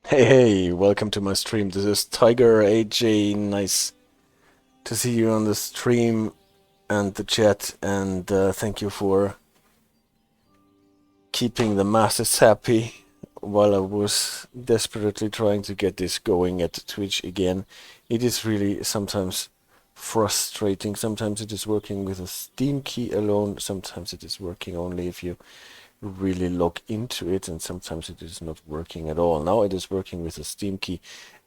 Hey, welcome to my stream. This is Tiger AJ. Nice to see you on the stream and the chat, and thank you for keeping the masses happy while I was desperately trying to get this going at Twitch again. It is really sometimes frustrating. Sometimes it is working with a Steam key alone, sometimes it is working only if you really log into it, and sometimes it is not working at all. Now it is working with a Steam key.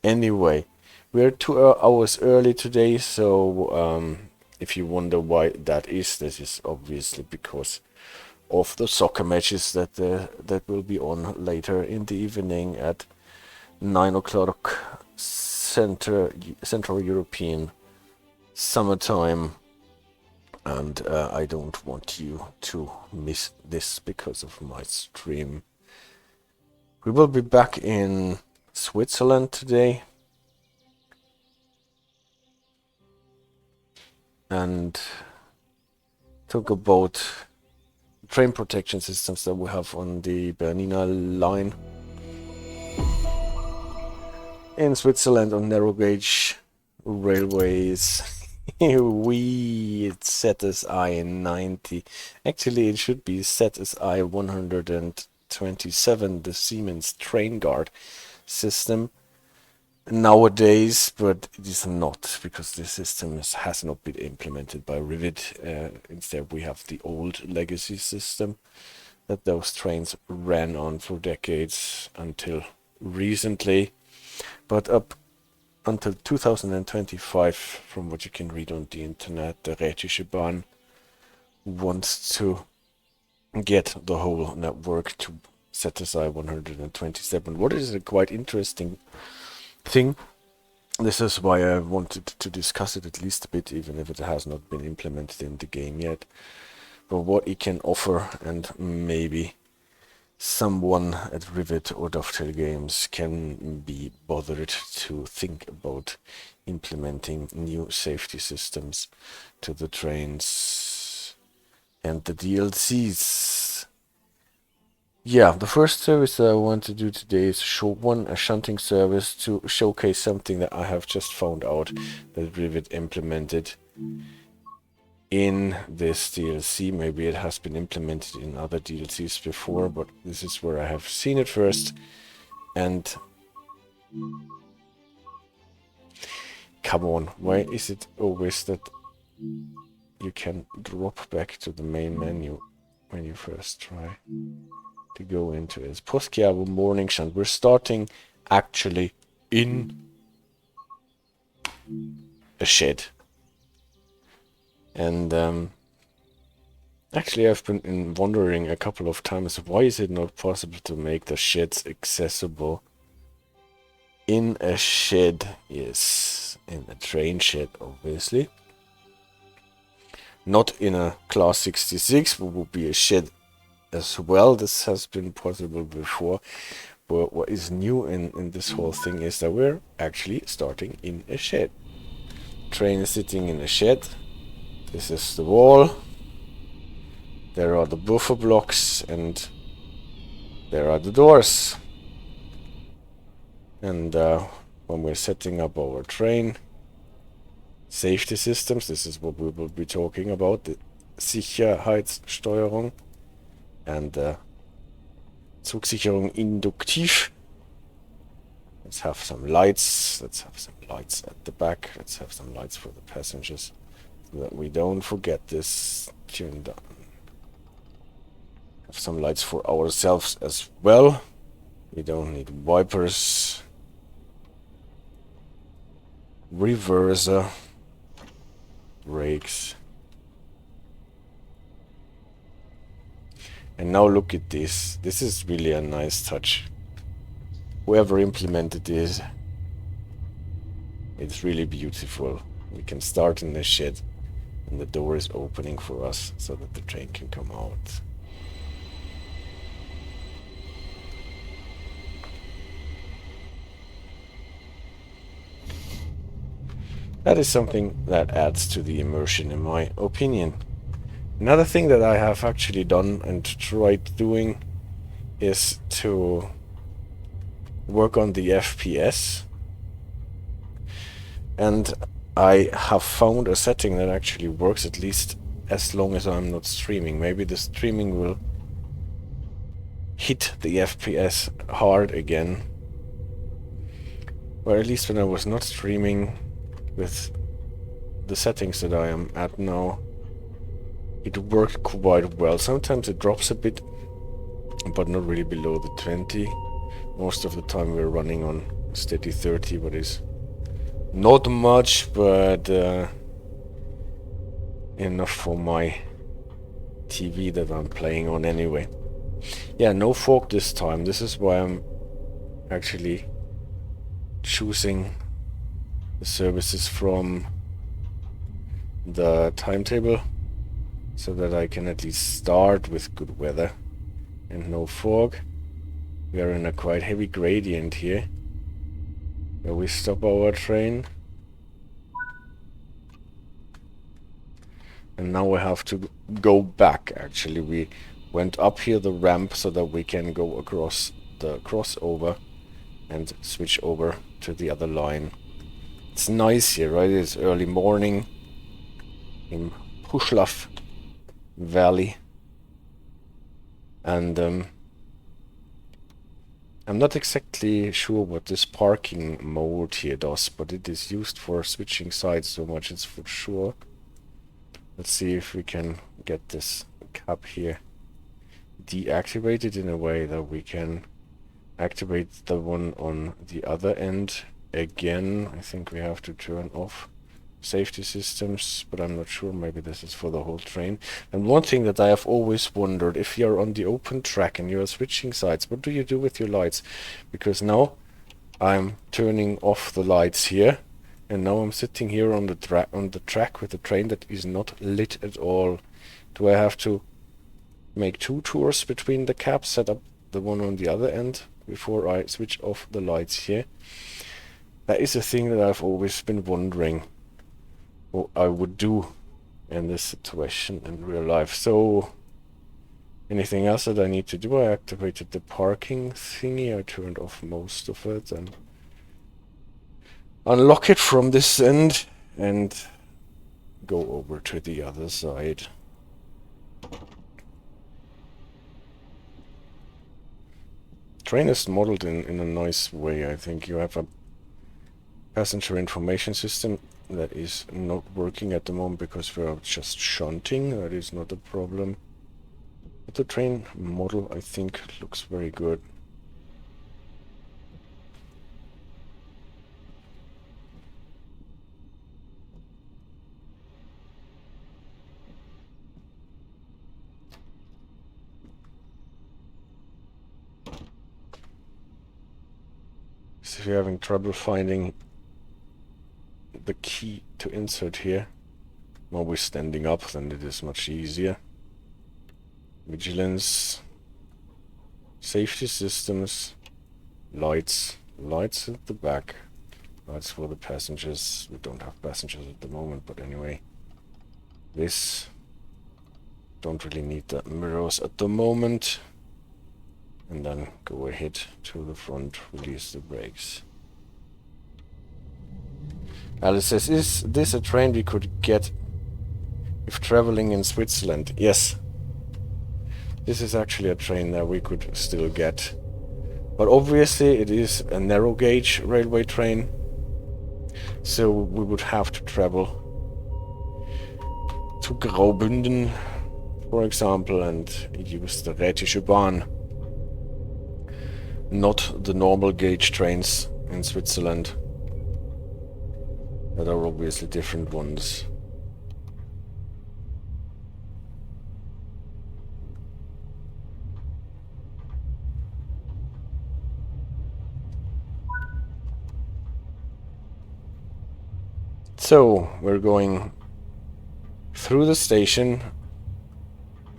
Anyway, we're 2 hours early today, so if you wonder why that is, this is obviously because of the soccer matches that will be on later in the evening at 9 o'clock Central European summertime. And I don't want you to miss this because of my stream. We will be back in Switzerland today. And talk about train protection systems that we have on the Bernina line. In Switzerland on narrow gauge railways. It's ZSI-90. Actually, it should be ZSI-127, the Siemens Trainguard system nowadays, but it is not, because the system has not been implemented by Rivet. Instead, we have the old legacy system that those trains ran on for decades until recently. But up until 2025, from what you can read on the internet, the Rhätische Bahn wants to get the whole network to ZSI-127. What is a quite interesting thing. This is why I wanted to discuss it at least a bit, even if it has not been implemented in the game yet. But what it can offer, and maybe someone at Rivet or Dovetail Games can be bothered to think about implementing new safety systems to the trains and the DLCs. Yeah, the first service that I want to do today is a shunting service to showcase something that I have just found out that Rivet implemented in this DLC. Maybe it has been implemented in other DLCs before, but this is where I have seen it first. And come on, why is it always that you can drop back to the main menu when you first try to go into it? Poschiavo morning shunt. We're starting actually in a shed. And actually I've been wondering a couple of times, why is it not possible to make the sheds accessible in a shed? Yes, in a train shed, obviously. Not in a Class 66, but would be a shed as well. This has been possible before. But what is new in this whole thing is that we're actually starting in a shed. Train is sitting in a shed. This is the wall. There are the buffer blocks, and there are the doors. And when we're setting up our train safety systems, this is what we will be talking about, the Sicherheitssteuerung and Zugsicherung induktiv. Let's have some lights. Let's have some lights at the back. Let's have some lights for the passengers, so that we don't forget this. Tuned on. Have some lights for ourselves as well. We don't need wipers. Reverser. Brakes. And now look at this. This is really a nice touch. Whoever implemented this, it's really beautiful. We can start in the shed, and the door is opening for us so that the train can come out. That is something that adds to the immersion, in my opinion. Another thing that I have actually done and tried doing is to work on the FPS, and I have found a setting that actually works, at least as long as I'm not streaming. Maybe the streaming will hit the FPS hard again, or at least when I was not streaming with the settings that I am at now, it worked quite well. Sometimes it drops a bit, but not really below the 20. Most of the time we're running on steady 30, but is not much, but enough for my TV that I'm playing on anyway. Yeah, no fork this time. This is why I'm actually choosing the services from the timetable, so that I can at least start with good weather and no fog. We are in a quite heavy gradient here, where we stop our train. And now we have to go back. Actually, we went up here the ramp so that we can go across the crossover and switch over to the other line. It's nice here, right? It's early morning in Poschiavo Valley, and I'm not exactly sure what this parking mode here does, but it is used for switching sides so much, it's for sure. Let's see if we can get this cap here deactivated in a way that we can activate the one on the other end again. I think we have to turn off safety systems, but I'm not sure. Maybe this is for the whole train. And one thing that I have always wondered, if you're on the open track and you're switching sides, what do you do with your lights? Because now I'm turning off the lights here, and now I'm sitting here on the track with the train that is not lit at all. Do I have to make two tours between the cabs, set up the one on the other end before I switch off the lights here? That is a thing that I've always been wondering what I would do in this situation in real life. So, anything else that I need to do? I activated the parking thingy, I turned off most of it, and unlock it from this end and go over to the other side. Train is modeled in a nice way. I think you have a passenger information system that is not working at the moment because we are just shunting. That is not a problem. But the train model, I think, looks very good. So if you're having trouble finding the key to insert here while we're standing up, then it is much easier. Vigilance, safety systems, lights at the back. Lights for the passengers. We don't have passengers at the moment, but anyway. This, don't really need the mirrors at the moment. And then go ahead to the front, release the brakes. Alice says, is this a train we could get if traveling in Switzerland? Yes. This is actually a train that we could still get. But obviously it is a narrow gauge railway train. So we would have to travel to Graubünden, for example, and use the Rhätische Bahn. Not the normal gauge trains in Switzerland. That are obviously different ones. So, we're going through the station,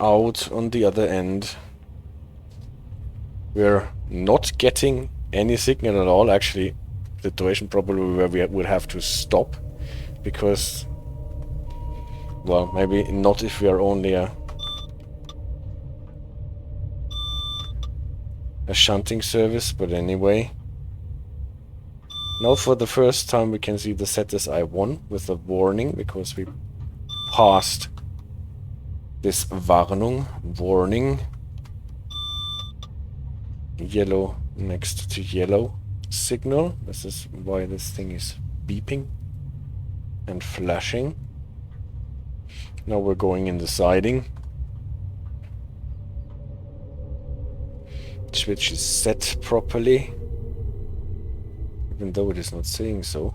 out on the other end. We're not getting any signal at all. Actually, the situation probably where we would have to stop, because, well, maybe not if we are only a shunting service, but anyway, Now for the first time we can see the ZSI-1 with a warning, because we passed this Warnung, warning, yellow next to yellow signal. This is why this thing is beeping and flashing. Now we're going in the siding. Switch is set properly, even though it is not saying so.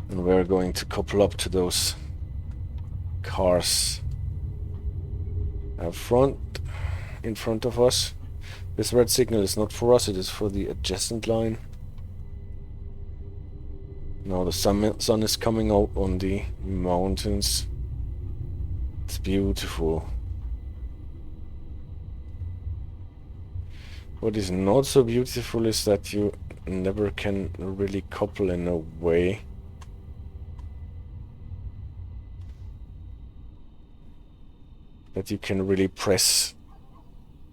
And we're going to couple up to those cars in front of us. This red signal is not for us, it is for the adjacent line. Now the sun is coming out on the mountains. It's beautiful. What is not so beautiful is that you never can really couple in a way that you can really press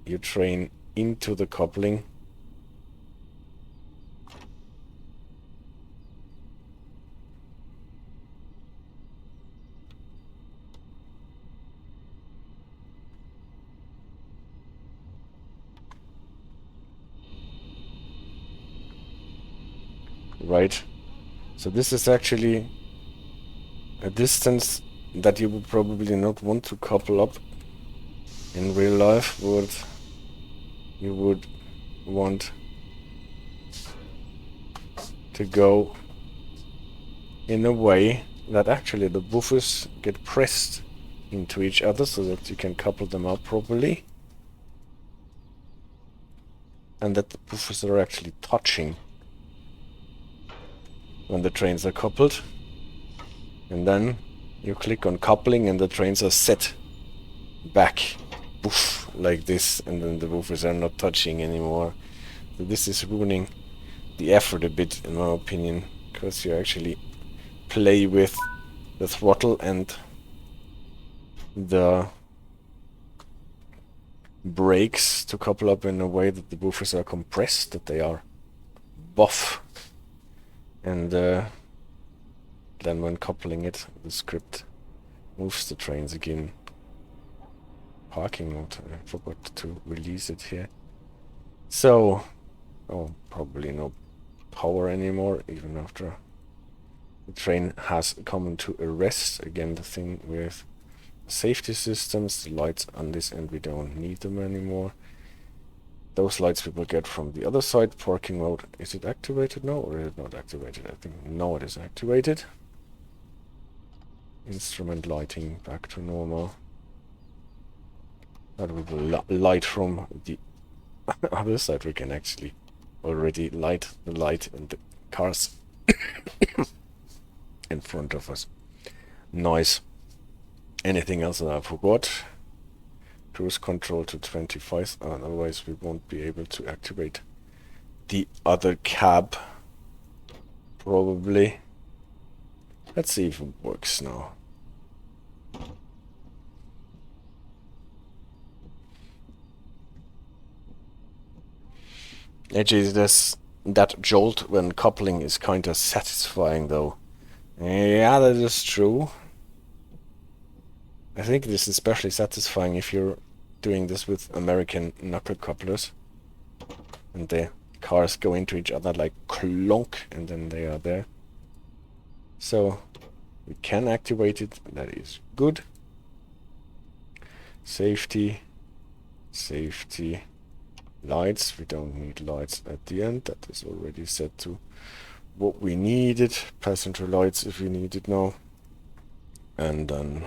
your train into the coupling. Right, so this is actually a distance that you would probably not want to couple up in real life, but you would want to go in a way that actually the buffers get pressed into each other so that you can couple them up properly, and that the buffers are actually touching when the trains are coupled. And then you click on coupling and the trains are set back, poof, like this, and then the buffers are not touching anymore. So this is ruining the effort a bit, in my opinion, because you actually play with the throttle and the brakes to couple up in a way that the buffers are compressed, that they are buff. And then when coupling it, the script moves the trains again. Parking mode, I forgot to release it here. So, probably no power anymore, even after the train has come to a rest. Again, the thing with safety systems, the lights on this end, we don't need them anymore. Those lights we will get from the other side. Parking mode, is it activated now or is it not activated? I think no, it is activated. Instrument lighting back to normal. That we will light from the other side. We can actually already light the light in the cars in front of us. Nice. Anything else that I forgot? Cruise control to 25, otherwise we won't be able to activate the other cab, probably. Let's see if it works now. Actually, that jolt when coupling is kind of satisfying, though. Yeah, that is true. I think this is especially satisfying if you're doing this with American knuckle couplers and the cars go into each other like clonk, and then they are there. So we can activate it, that is good. Safety, lights, we don't need lights at the end, that is already set to what we needed. Passenger lights if we need it now. And then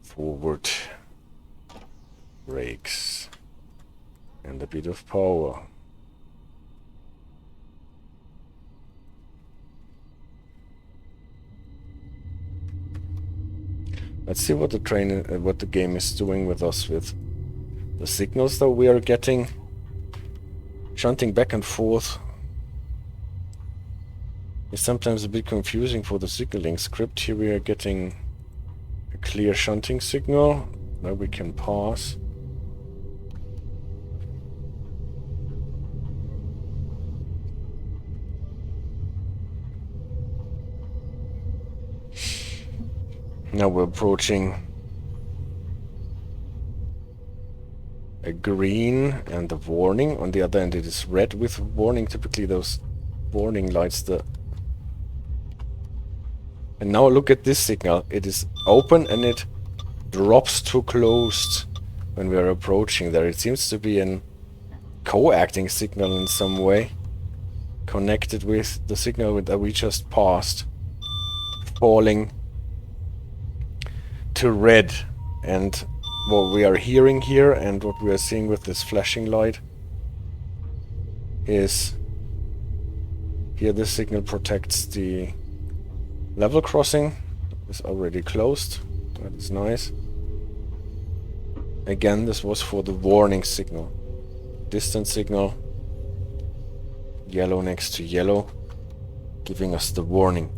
forward brakes and a bit of power. Let's see what the game is doing with us with the signals that we are getting. Shunting back and forth is sometimes a bit confusing for the signaling script. Here we are getting a clear shunting signal. Now we can pass. Now we're approaching a green and a warning. On the other end it is red with warning. Typically those warning lights, and now look at this signal. It is open and it drops to closed when we are approaching there. It seems to be an co-acting signal in some way, connected with the signal that we just passed, falling to red. And what we are hearing here and what we are seeing with this flashing light is here this signal protects the level crossing. It's already closed. That is nice. Again, this was for the warning signal. Distance signal. Yellow next to yellow, giving us the warning.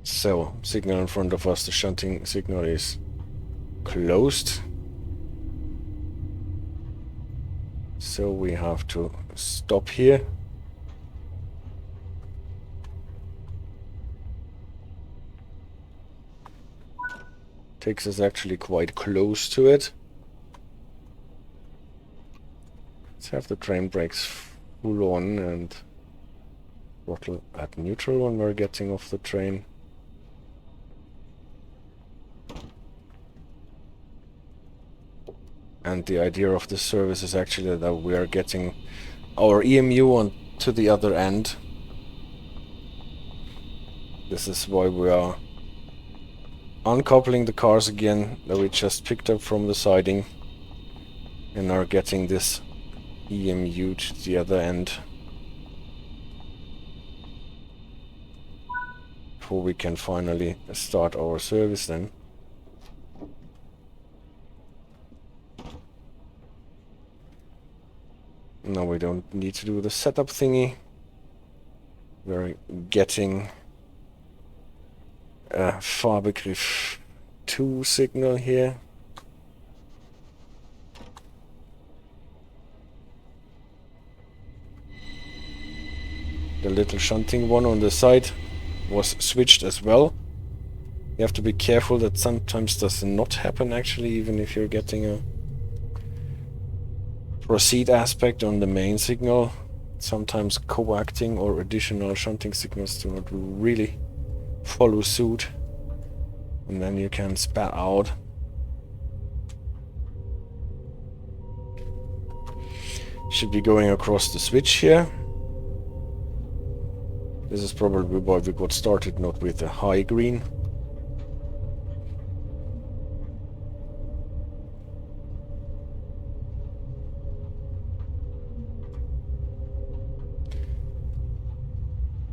So, signal in front of us, the shunting signal is closed. So we have to stop here. Takes us actually quite close to it. Let's have the train brakes full on and throttle at neutral when we're getting off the train. And the idea of this service is actually that we are getting our EMU on to the other end. This is why we are uncoupling the cars again that we just picked up from the siding and are getting this EMU to the other end before we can finally start our service then. Now we don't need to do the setup thingy. We're getting a Fahrtbegriff 2 signal here. The little shunting one on the side was switched as well. You have to be careful, that sometimes does not happen actually, even if you're getting a proceed aspect on the main signal. Sometimes co-acting or additional shunting signals do not really follow suit, and then you can spat out. Should be going across the switch here. This is probably why we got started not with a high green.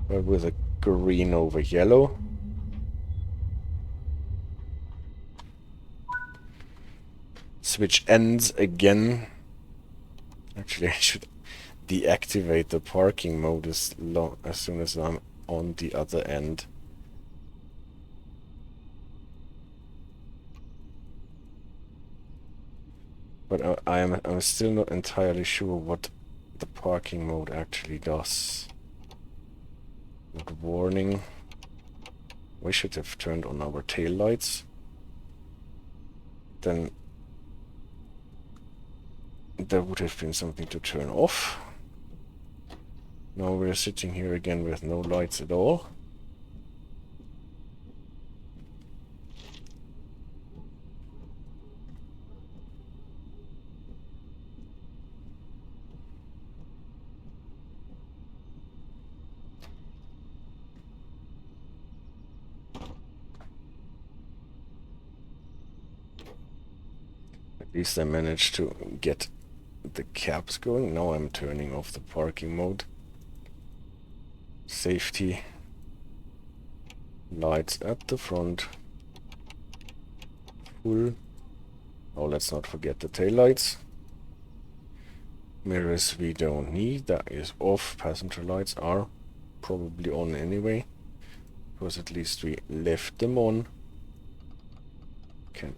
But with a green over yellow. Switch ends again. Actually, I should deactivate the parking mode as soon as I'm on the other end. But I'm still not entirely sure what the parking mode actually does. Not warning. We should have turned on our tail lights. Then there would have been something to turn off. Now we're sitting here again with no lights at all. At least I managed to get the cabs going. Now I'm turning off the parking mode. Safety lights at the front full. Oh, let's not forget the tail lights. Mirrors we don't need, that is off. Passenger lights are probably on anyway. because at least we left them on. Can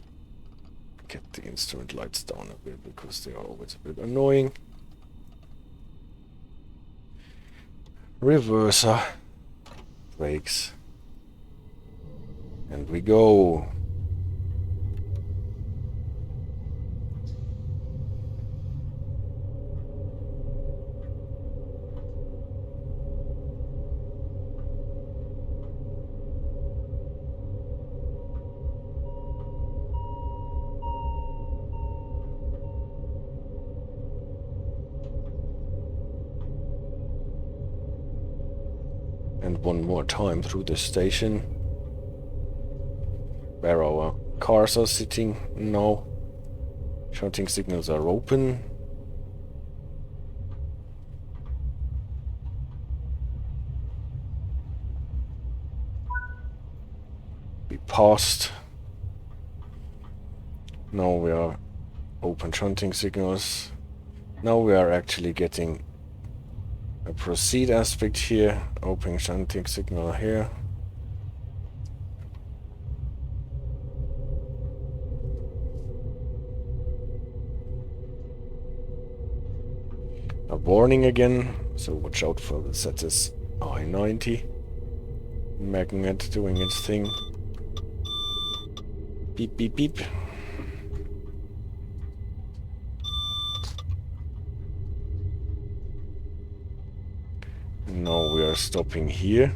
get the instrument lights down a bit because they are always a bit annoying. Reverser, brakes, and we go. And one more time through the station where our cars are sitting now. Shunting signals are open. We passed. Now we are open shunting signals. Now we are actually getting a proceed aspect here. Open shunting signal here. A warning again, so watch out for the ZSI-90 magnet doing its thing. Beep beep beep. Now we are stopping here.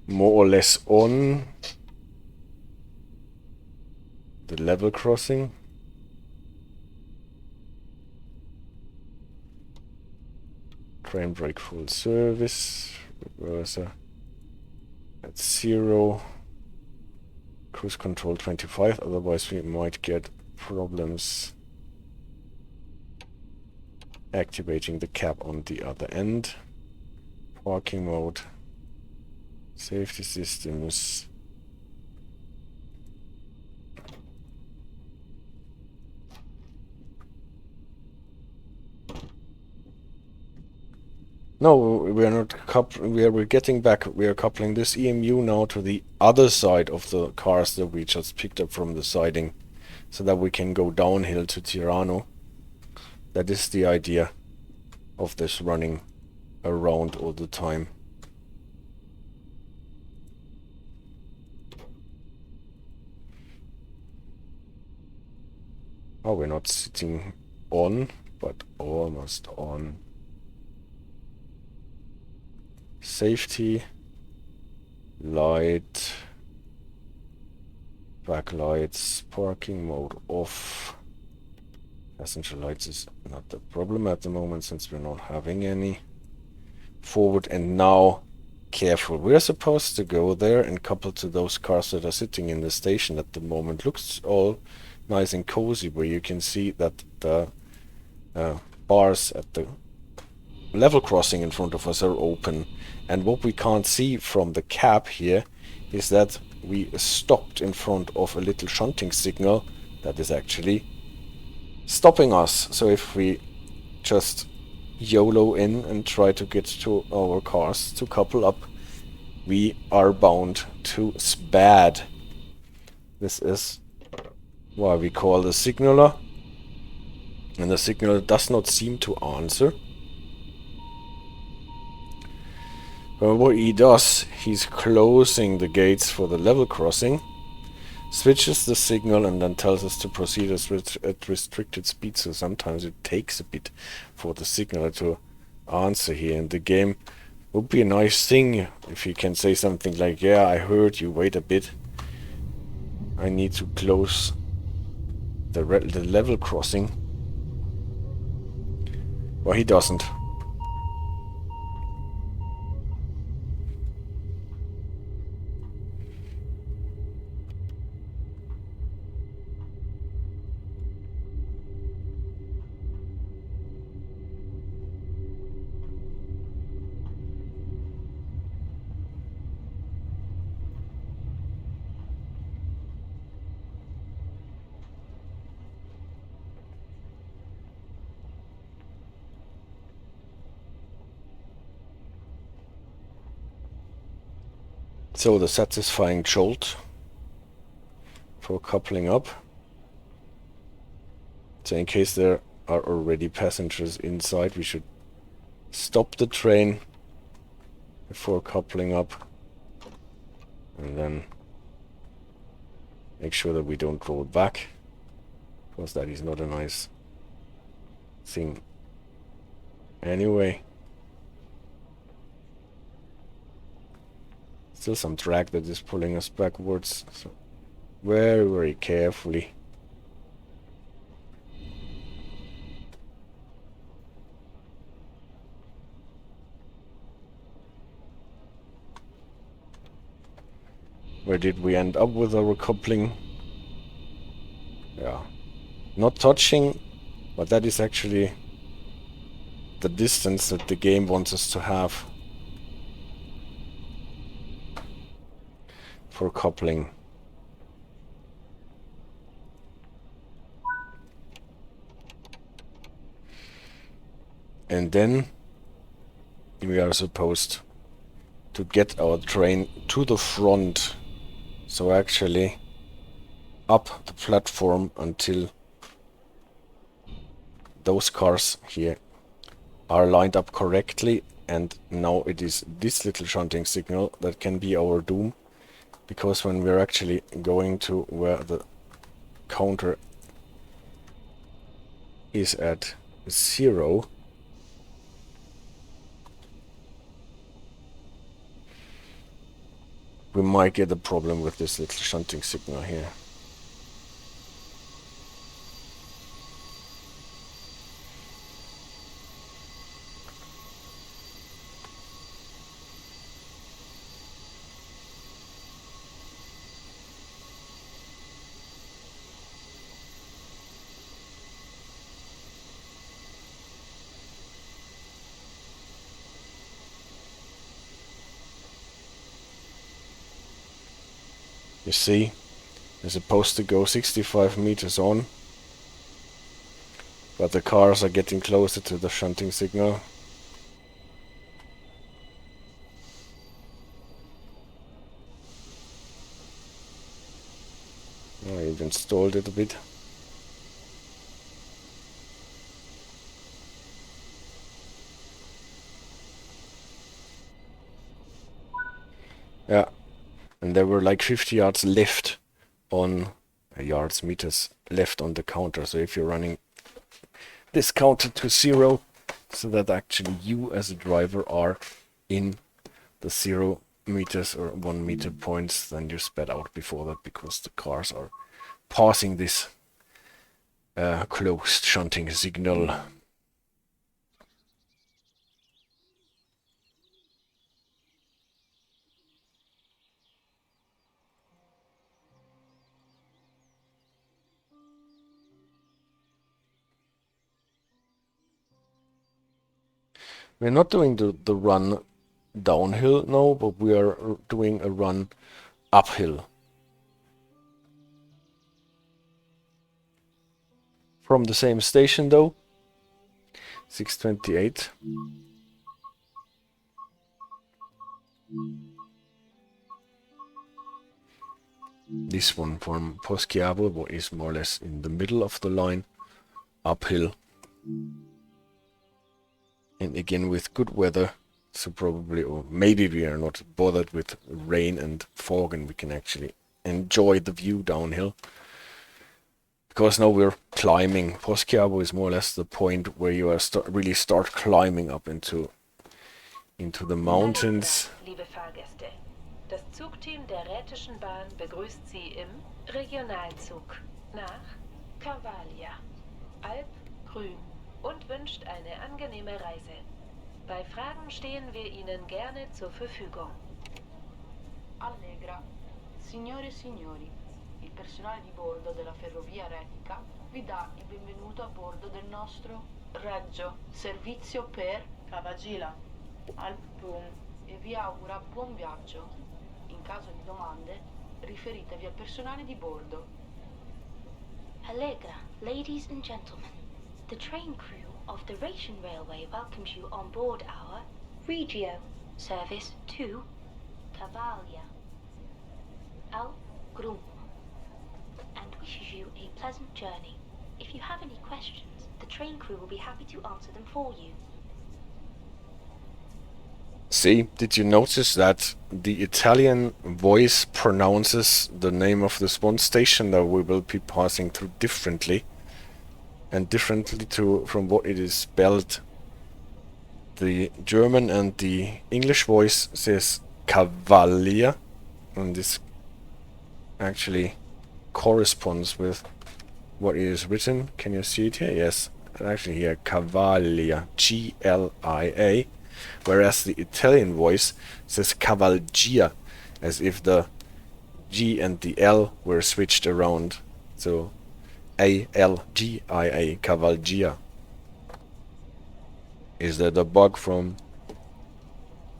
More or less on the level crossing. Train brake full service. Reverser at 0. Cruise control 25, otherwise we might get problems activating the cab on the other end. Parking mode. Safety systems. No, we are not we're getting back. We are coupling this EMU now to the other side of the cars that we just picked up from the siding, so that we can go downhill to Tirano. That is the idea of this running around all the time. Oh, we're not sitting on, but almost on. Safety, light, backlights, parking mode off. Passenger lights is not the problem at the moment since we're not having any. Forward and now, careful. We're supposed to go there and couple to those cars that are sitting in the station at the moment. Looks all nice and cozy, where you can see that the bars at the level crossing in front of us are open. And what we can't see from the cab here is that we stopped in front of a little shunting signal that is actually stopping us. So if we just YOLO in and try to get to our cars to couple up, we are bound to SPAD. This is why we call the signaler. And the signaler does not seem to answer. But what he does, he's closing the gates for the level crossing, switches the signal, and then tells us to proceed at restricted speed. So sometimes it takes a bit for the signaler to answer here in the game. Would be a nice thing if you can say something like, yeah, I heard you, wait a bit. I need to close the level crossing. Well, he doesn't. So the satisfying jolt for coupling up. So in case there are already passengers inside, we should stop the train before coupling up, and then make sure that we don't roll back, because that is not a nice thing anyway. Still some drag that is pulling us backwards, so very, very carefully. Where did we end up with our coupling? Yeah, not touching, but that is actually the distance that the game wants us to have for coupling. And then we are supposed to get our train to the front, so actually up the platform until those cars here are lined up correctly. And now it is this little shunting signal that can be our doom, because when we're actually going to where the counter is at 0, we might get a problem with this little shunting signal here. You see, we're supposed to go 65 meters on, but the cars are getting closer to the shunting signal. I even stalled it a bit. Yeah, and there were like 50 yards left on meters left on the counter. So if you're running this counter to 0, so that actually you as a driver are in the 0 meters or 1 meter points, then you're sped out before that, because the cars are passing this closed shunting signal. We're not doing the run downhill now, but we are doing a run uphill. From the same station though, 628. This one from Poschiavo is more or less in the middle of the line, uphill. And again with good weather, so probably, or maybe we are not bothered with rain and fog, and we can actually enjoy the view downhill. Because now we're climbing. Poschiavo is more or less the point where you are really start climbing up into the mountains. Liebe Fahrgäste, das Zugteam der Rhätischen Bahn begrüßt Sie im Regionalzug nach Cavaglia, Alp Grüm und wünscht eine angenehme Reise. Bei Fragen stehen wir Ihnen gerne zur Verfügung. Allegra, signore e signori, il personale di bordo della ferrovia Rhetica vi dà il benvenuto a bordo del nostro Regio Servizio per Cavaglia, Alp Grüm, e vi augura buon viaggio. In caso di domande, riferitevi al personale di bordo. Allegra, ladies and gentlemen, the train crew of the Rhätischen Railway welcomes you on board our Regio service to Cavaglia. Alp Grüm and wishes you a pleasant journey. If you have any questions, the train crew will be happy to answer them for you. See, did you notice that the Italian voice pronounces the name of this one station that we will be passing through differently, and differently from what it is spelled? The German and the English voice says Cavaglia, and this actually corresponds with what is written. Can you see it here? Yes, actually here, Cavaglia, G-L-I-A, whereas the Italian voice says Cavaglia, as if the G and the L were switched around. So A-L-G-I-A, Cavaglia. Is that a bug from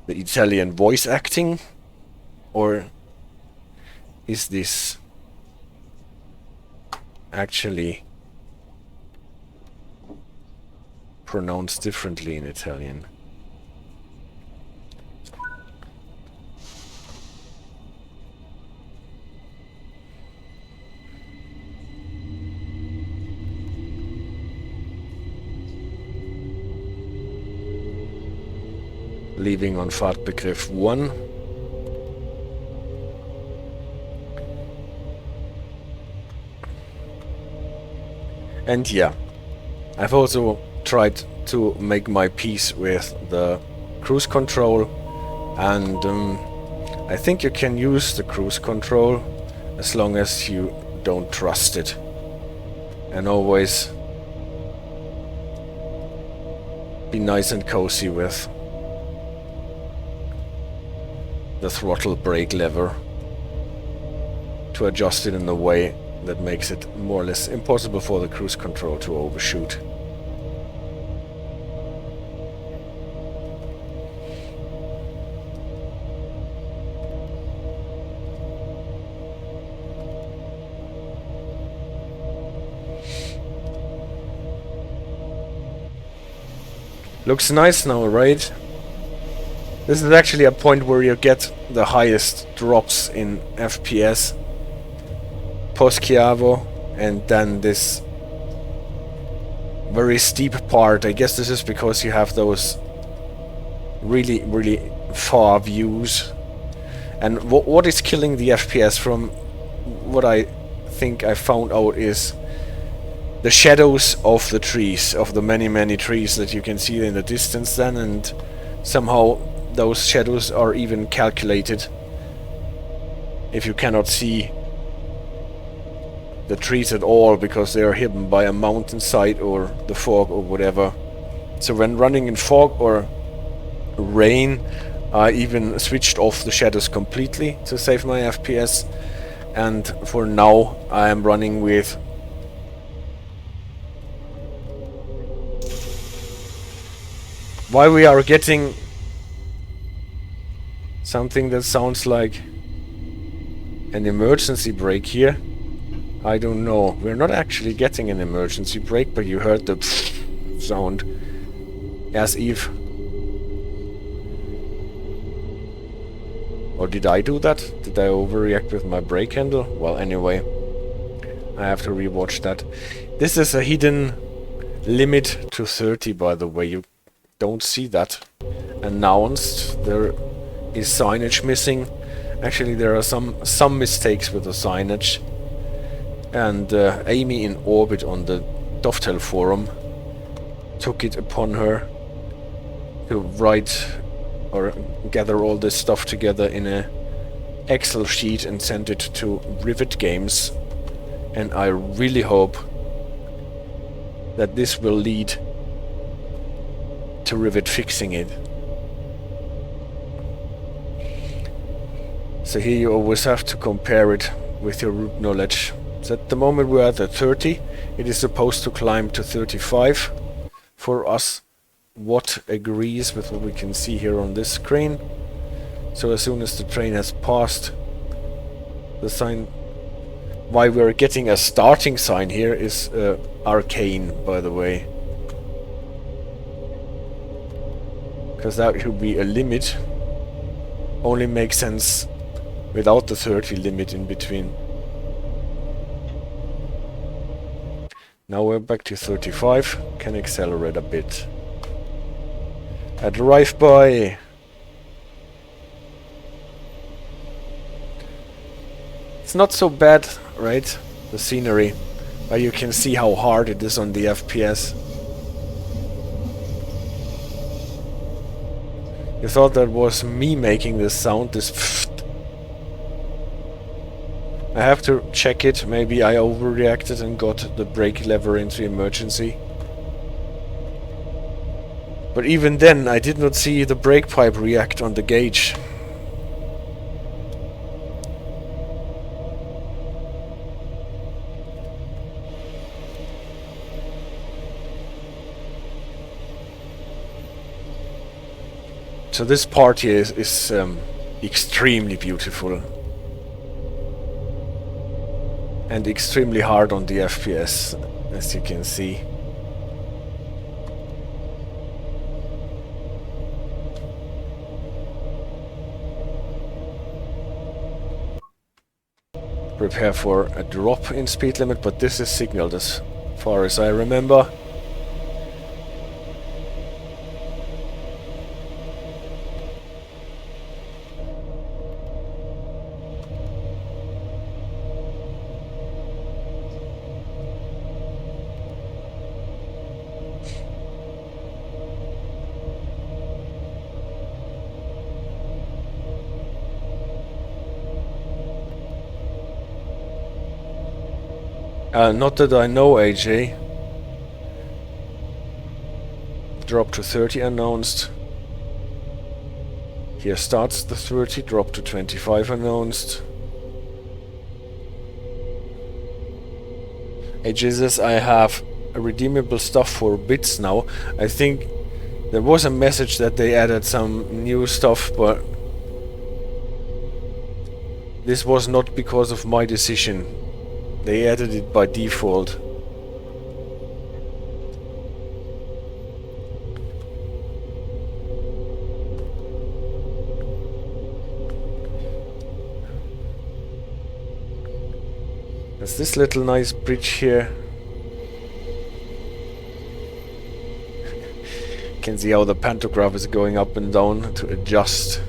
the Italian voice acting? Or is this actually pronounced differently in Italian? Leaving on Fahrtbegriff 1. And yeah, I've also tried to make my peace with the cruise control, and I think you can use the cruise control as long as you don't trust it. And always be nice and cozy with the throttle brake lever to adjust it in a way that makes it more or less impossible for the cruise control to overshoot. Looks nice now, right? This is actually a point where you get the highest drops in FPS. Poschiavo, and then this very steep part. I guess this is because you have those really far views. And what is killing the FPS, from what I think I found out, is the shadows of the trees, of the many trees that you can see in the distance then, and somehow those shadows are even calculated if you cannot see the trees at all because they are hidden by a mountainside or the fog or whatever. So when running in fog or rain, I even switched off the shadows completely to save my FPS, and for now I am running with why we are getting something that sounds like an emergency brake here. I don't know. We're not actually getting an emergency brake, but you heard the sound as if... Or did I do that? Did I overreact with my brake handle? Well, anyway, I have to rewatch that. This is a hidden limit to 30, by the way. You don't see that announced. There is signage missing. Actually, there are some mistakes with the signage. And Amy in Orbit on the Dovetail forum took it upon her to write or gather all this stuff together in a Excel sheet and send it to Rivet Games. And I really hope that this will lead to Rivet fixing it. So here you always have to compare it with your root knowledge. So at the moment we're at 30. It is supposed to climb to 35 for us. What agrees with what we can see here on this screen. So as soon as the train has passed the sign, why we're getting a starting sign here is arcane, by the way. Because that should be a limit. Only makes sense without the 30 limit in between. Now we're back to 35, can accelerate a bit. A drive-by! It's not so bad, right? The scenery. But you can see how hard it is on the FPS. You thought that was me making this sound, this pfft. I have to check it, maybe I overreacted and got the brake lever into emergency. But even then, I did not see the brake pipe react on the gauge. So this part here is extremely beautiful. And extremely hard on the FPS, as you can see. Prepare for a drop in speed limit, but this is signaled as far as I remember. Not that I know, AJ. Drop to 30 announced. Here starts the 30, drop to 25 announced. AJ says I have redeemable stuff for bits now. I think there was a message that they added some new stuff, but this was not because of my decision. They added it by default. There's this little nice bridge here. You can see how the pantograph is going up and down to adjust.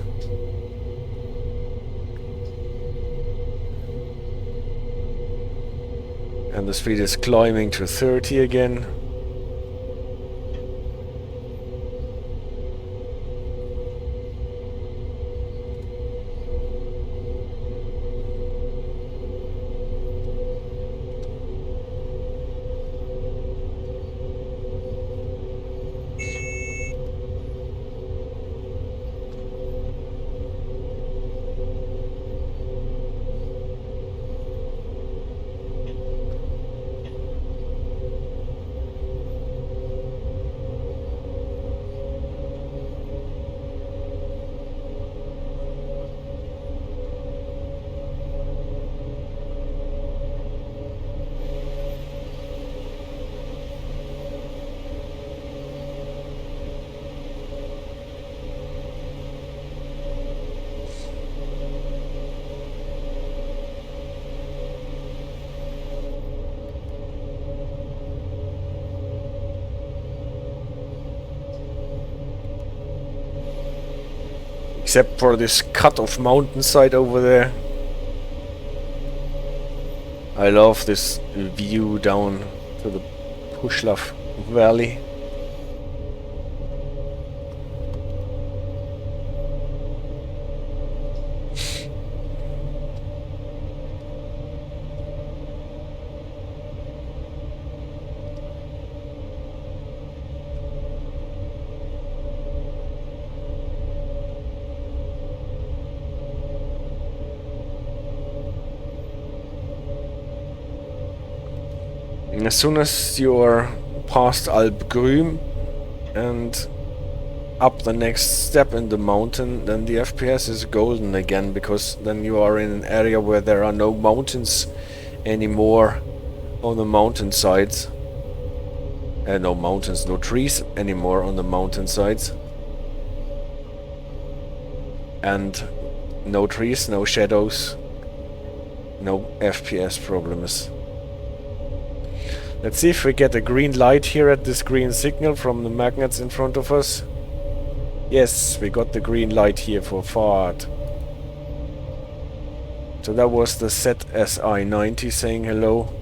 And the speed is climbing to 30 again. Except for this cut of mountainside over there. I love this view down to the Poschiavo Valley. As soon as you're past Alp Grüm and up the next step in the mountain, then the FPS is golden again, because then you are in an area where there are no mountains anymore on the mountain sides. No mountains, no trees anymore on the mountain sides. And No trees, no shadows, no FPS problems. Let's see if we get a green light here at this green signal from the magnets in front of us. Yes, we got the green light here for Fahrt. So that was the ZSI-90 saying hello.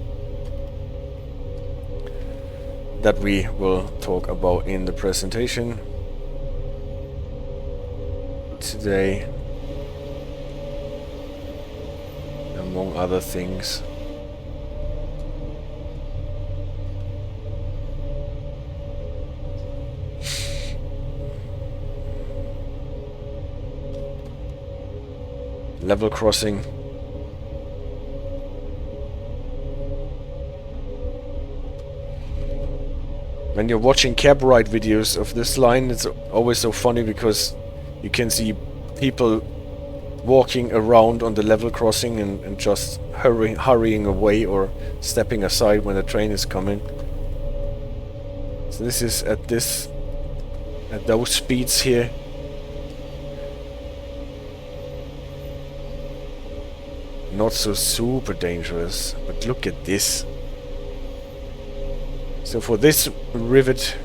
That we will talk about in the presentation today, among other things. Level crossing. When you're watching cab ride videos of this line, it's always so funny because you can see people walking around on the level crossing and just hurrying away or stepping aside when the train is coming. So this is at those speeds here. Not so super dangerous, but look at this. So for this, Rivet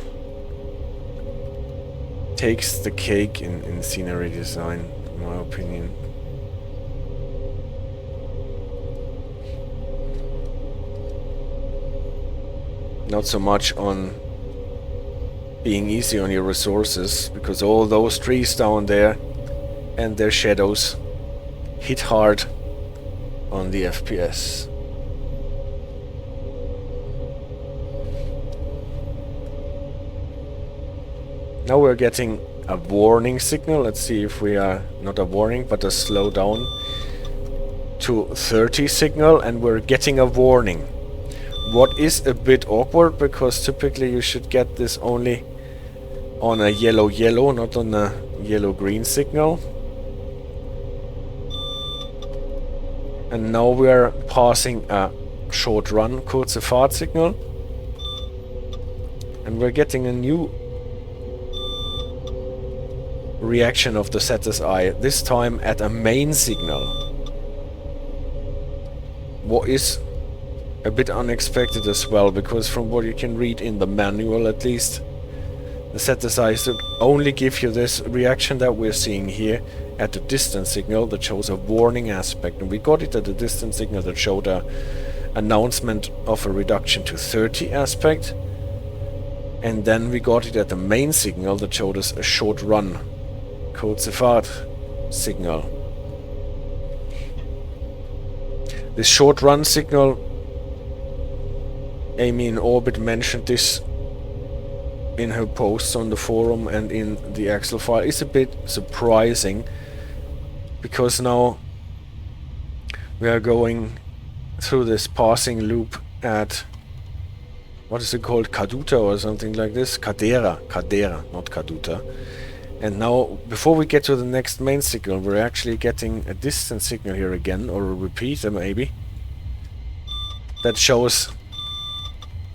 takes the cake in scenery design, in my opinion. Not so much on being easy on your resources, because all those trees down there and their shadows hit hard on the FPS. Now we're getting a warning signal. Let's see if we are not a warning but a slow down to 30 signal, and we're getting a warning. What is a bit awkward, because typically you should get this only on a yellow-yellow, not on a yellow-green signal. And now we are passing a short run Kurze Fahrt signal. And we're getting a new reaction of the ZSI, this time at a main signal. What is a bit unexpected as well, because from what you can read in the manual at least, the ZSI should only give you this reaction that we're seeing here at the distance signal that shows a warning aspect, and we got it at the distance signal that showed a announcement of a reduction to 30 aspect, and then we got it at the main signal that showed us a short run Kurze Fahrt signal. This short run signal, Amy in Orbit mentioned this in her posts on the forum and in the Excel file, is a bit surprising, because now we are going through this passing loop at, what is it called, Caduta or something like this? Cadera, not Caduta. And now, before we get to the next main signal, we're actually getting a distance signal here again, or a repeater maybe, that shows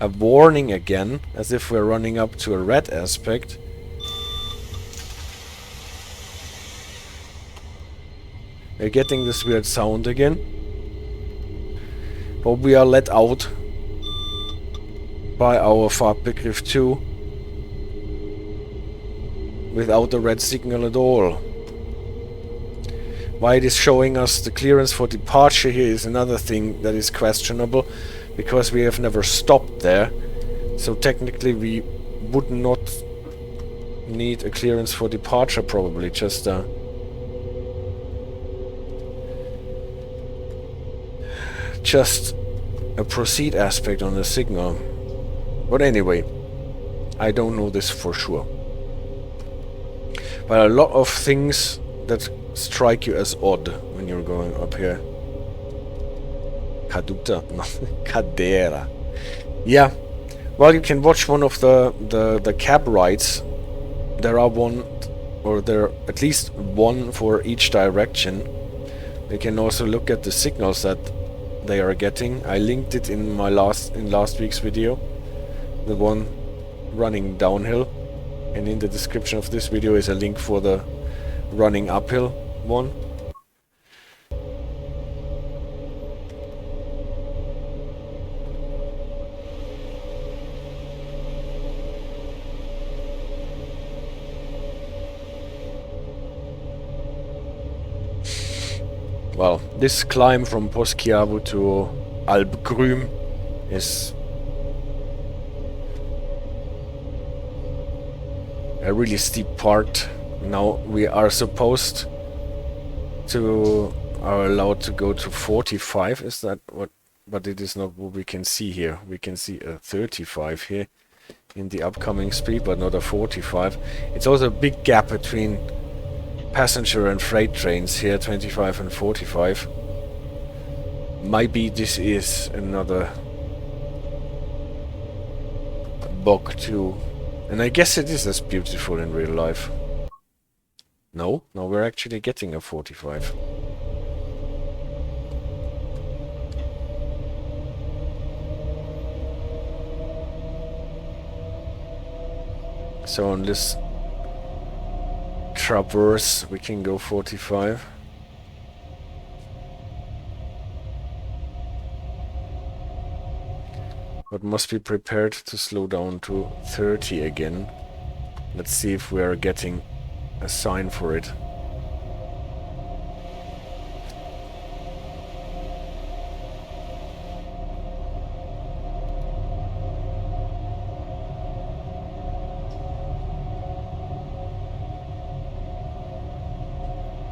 a warning again, as if we're running up to a red aspect. We're getting this weird sound again. But we are let out by our Fahrtbegriff 2 without the red signal at all. Why it is showing us the clearance for departure here is another thing that is questionable, because we have never stopped there. So technically we would not need a clearance for departure, probably just a proceed aspect on the signal. But anyway, I don't know this for sure. But a lot of things that strike you as odd when you're going up here. Caduta, no, Cadera. Yeah, well, you can watch one of the cab rides. There are one, or there are at least one for each direction. You can also look at the signals that they are getting. I linked it in my last week's video, the one running downhill, and in the description of this video is a link for the running uphill one. Well, this climb from Poschiavo to Alp Grüm is a really steep part. Now we are supposed to are allowed to go to 45. Is that what? But it is not what we can see here. We can see a 35 here in the upcoming speed, but not a 45. It's also a big gap between passenger and freight trains here, 25 and 45. Maybe this is another bug too. And I guess it is as beautiful in real life. No, we're actually getting a 45. So on this traverse we can go 45. But must be prepared to slow down to 30 again. Let's see if we are getting a sign for it.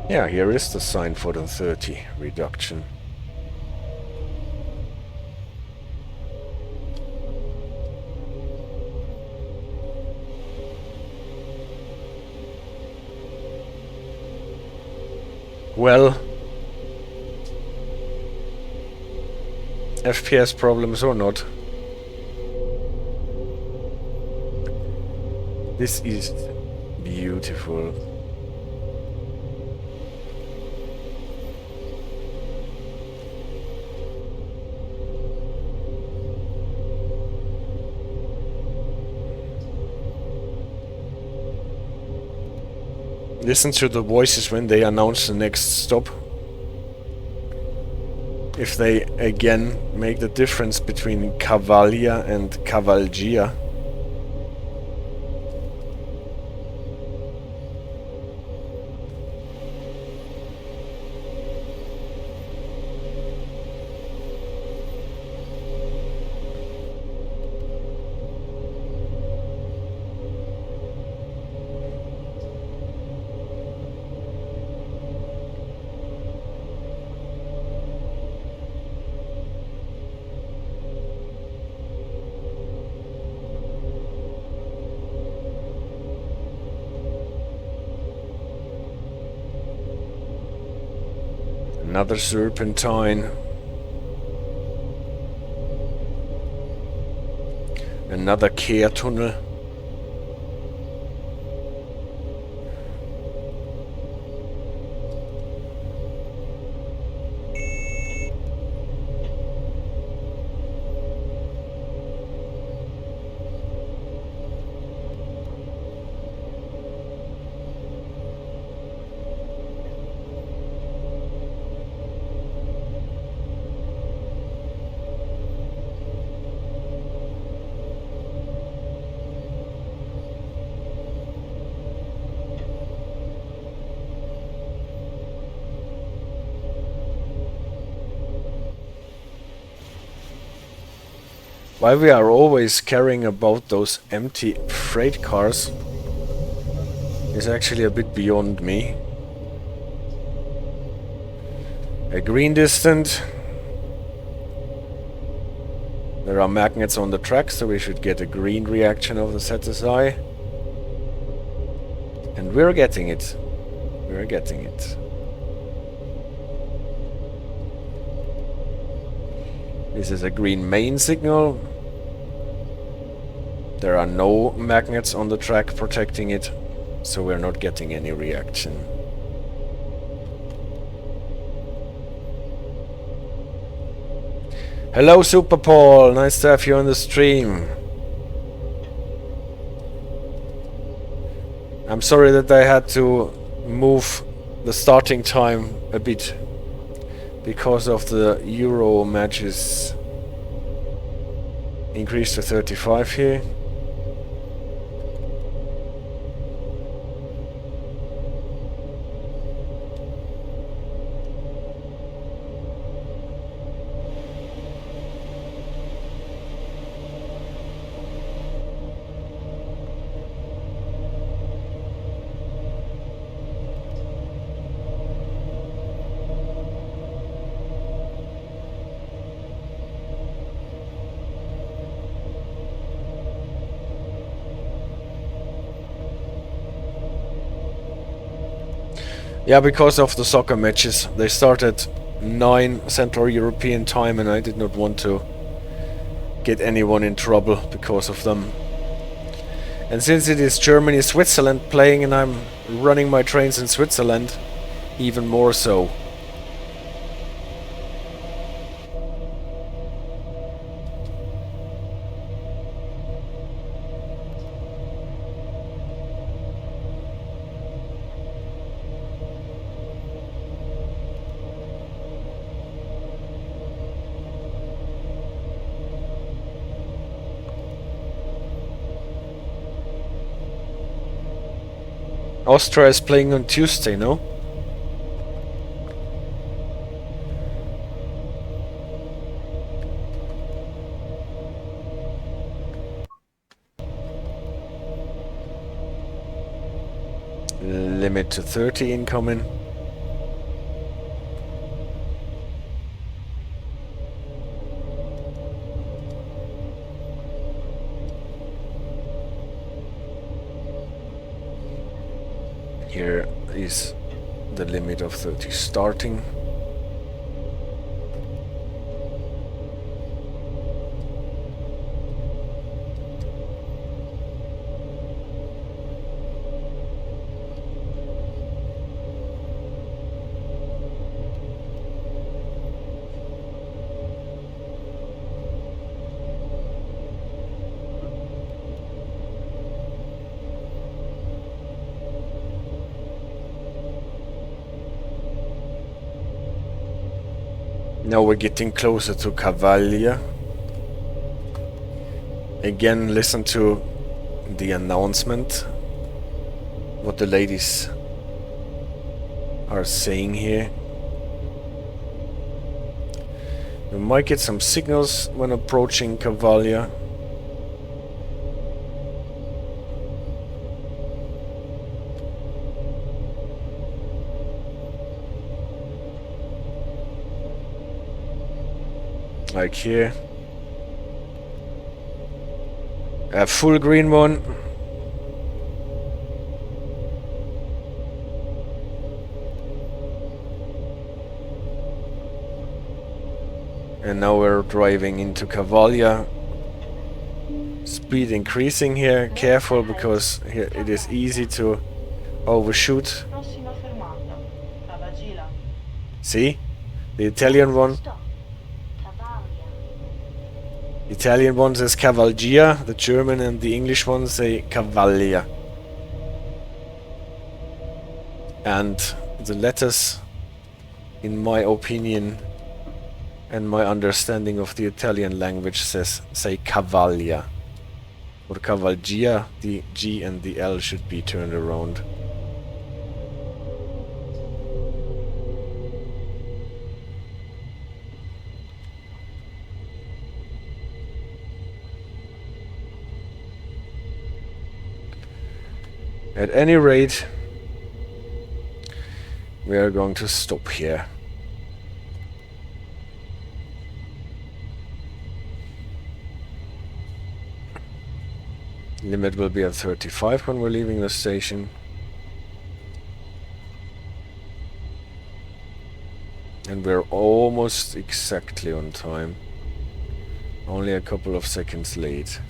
Yeah, here is the sign for the 30 reduction. Well, FPS problems or not, this is beautiful. Listen to the voices when they announce the next stop. If they again make the difference between Cavaglia and Cavaglia. Another serpentine. Another Kehrtunnel. Why we are always caring about those empty freight cars is actually a bit beyond me. A green distant. There are magnets on the track, so we should get a green reaction of the ZSI. And we're getting it. We're getting it. This is a green main signal. There are no magnets on the track protecting it, so we're not getting any reaction. Hello Super Paul, nice to have you on the stream. I'm sorry that I had to move the starting time a bit because of the Euro matches increased to 35 here. Yeah, because of the soccer matches. They start at 9 Central European time and I did not want to get anyone in trouble because of them. And since it is Germany, Switzerland playing and I'm running my trains in Switzerland, even more so. Austria is playing on Tuesday, no? Limit to 30 incoming. Here is the limit of 30 starting. Now we're getting closer to Cavaglia. Again, listen to the announcement. What the ladies are saying here. We might get some signals when approaching Cavaglia. Like here. A full green one. And now we're driving into Cavaglia. Speed increasing here. Careful because here it is easy to overshoot. Prossima fermata, Cavaglia. See? The Italian one. Stop. Cavaglia. The Italian one says Cavaglia, the German and the English one say Cavaglia. And the letters, in my opinion and my understanding of the Italian language, say Cavaglia. For Cavaglia, the G and the L should be turned around. At any rate, we are going to stop here. Limit will be at 35 when we're leaving the station. And we're almost exactly on time. Only a couple of seconds late.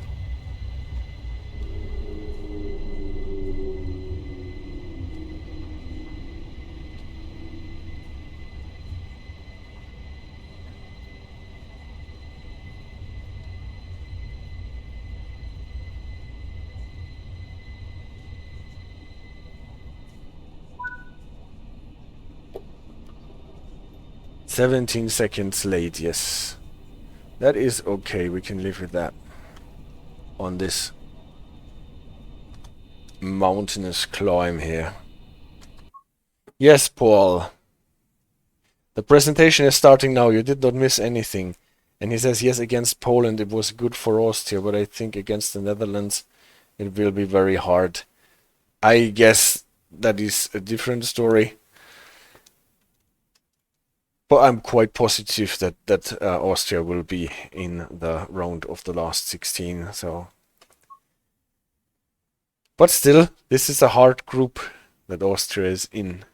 "17 seconds late, yes. That is okay, we can live with that. On this mountainous climb here. Yes, Paul. The presentation is starting now, you did not miss anything." And he says, yes, against Poland it was good for Austria, but I think against the Netherlands it will be very hard. I guess that is a different story. But I'm quite positive that Austria will be in the round of the last 16. So, but still, this is a hard group that Austria is in.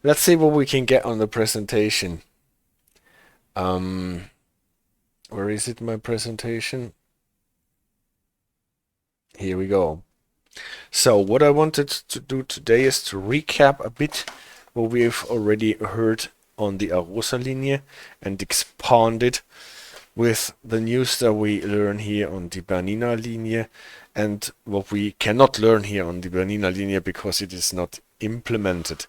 let's see what we can get on the presentation. Where is it, my presentation? Here we go. So what I wanted to do today is to recap a bit what we've already heard on the Arosa-Linie and expand it with the news that we learn here on the Berninalinie and what we cannot learn here on the Berninalinie because it is not implemented.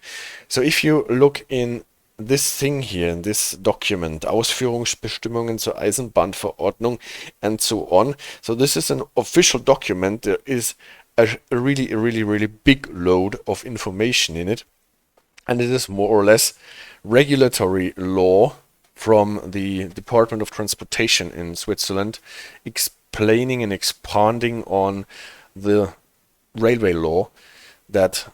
So if you look in this thing here, in this document, Ausführungsbestimmungen zur Eisenbahnverordnung and so on. So this is an official document. There is a really big load of information in it. And it is more or less regulatory law from the Department of Transportation in Switzerland, explaining and expanding on the railway law that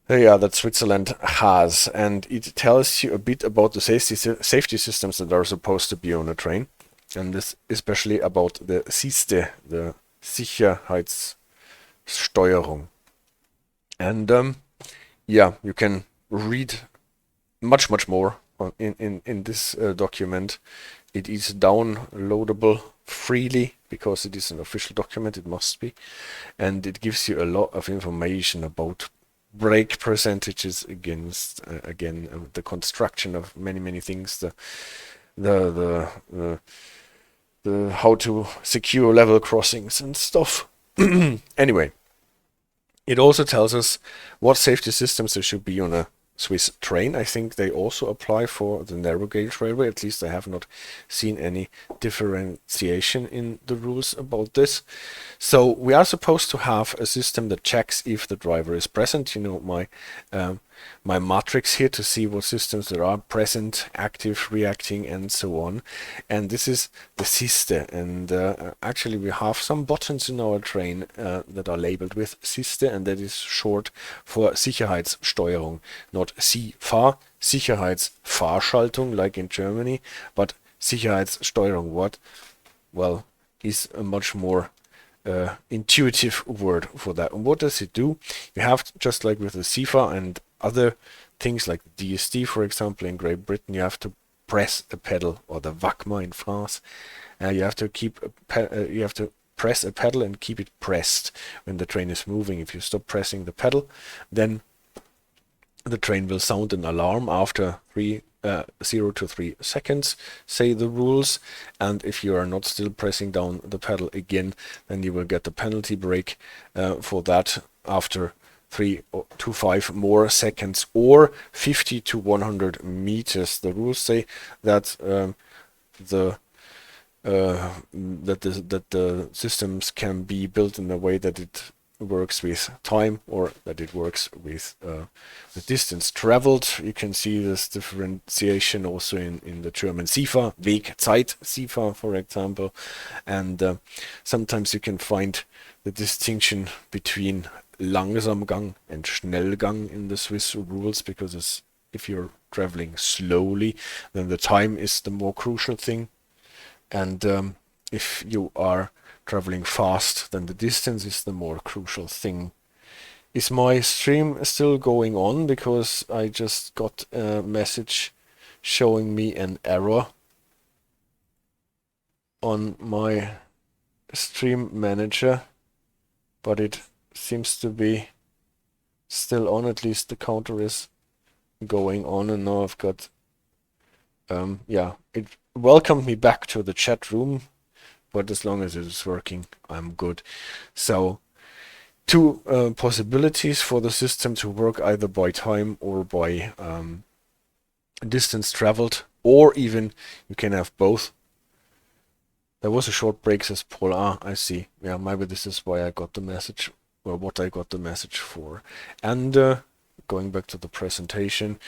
that Switzerland has, and it tells you a bit about the safety systems that are supposed to be on a train, and this especially about the SiSte, the Sicherheitssteuerung. And yeah, you can read much more in this document. It is downloadable freely because it is an official document, it must be, and it gives you a lot of information about brake percentages against the construction of many things, the how to secure level crossings and stuff. Anyway, it also tells us what safety systems there should be on a Swiss train. I think they also apply for the narrow gauge railway. At least I have not seen any differentiation in the rules about this. So we are supposed to have a system that checks if the driver is present. You know, my matrix here to see what systems there are present, active, reacting, and so on. And this is the SiSte. And actually we have some buttons in our train that are labeled with SiSte, and that is short for Sicherheitssteuerung, not SiFahr, Sicherheitsfahrschaltung like in Germany, but Sicherheitssteuerung. What? Well, is a much more intuitive word for that. And what does it do? You have, just like with the SiFahr and other things like the DSD, for example, in Great Britain, you have to press a pedal, or the Wachma in France. You have to press a pedal and keep it pressed when the train is moving. If you stop pressing the pedal, then the train will sound an alarm after 0 to 3 seconds, say the rules, and if you are not still pressing down the pedal again, then you will get the penalty brake for that after 3 to 5 more seconds or 50 to 100 meters. The rules say that the systems can be built in a way that it works with time, or that it works with the distance traveled. You can see this differentiation also in the German SiFahr, Wegzeit SiFahr, for example, and sometimes you can find the distinction between Langsamgang and Schnellgang in the Swiss rules, because if you're traveling slowly, then the time is the more crucial thing, and if you are traveling fast, then the distance is the more crucial thing. Is my stream still going on? Because I just got a message showing me an error on my stream manager, but it seems to be still on. At least the counter is going on, and now I've got yeah, it welcomed me back to the chat room, but as long as it is working, I'm good. So two possibilities for the system to work, either by time or by distance traveled, or even you can have both. There was a short break, says Paul. I see. Yeah, maybe this is why I got the message, or what I got the message for. And going back to the presentation,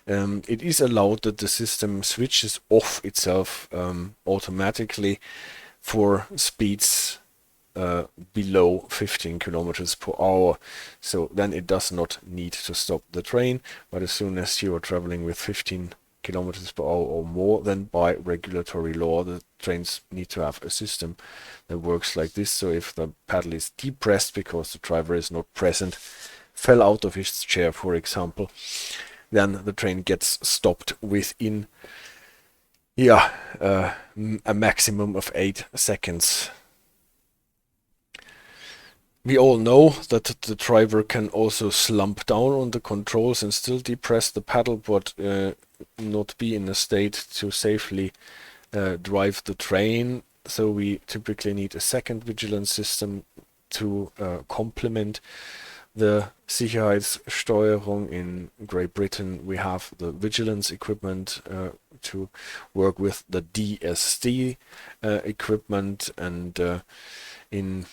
it is allowed that the system switches off itself automatically for speeds below 15 kilometers per hour. So then it does not need to stop the train, but as soon as you are traveling with 15 kilometers per hour or more, then by regulatory law the trains need to have a system that works like this. So if the pedal is depressed because the driver is not present fell out of his chair, for example, then the train gets stopped within a maximum of 8 seconds. We all know that the driver can also slump down on the controls and still depress the pedal, but not be in a state to safely drive the train. So we typically need a second vigilance system to complement the Sicherheitssteuerung. In Great Britain we have the vigilance equipment to work with the DSD equipment, and in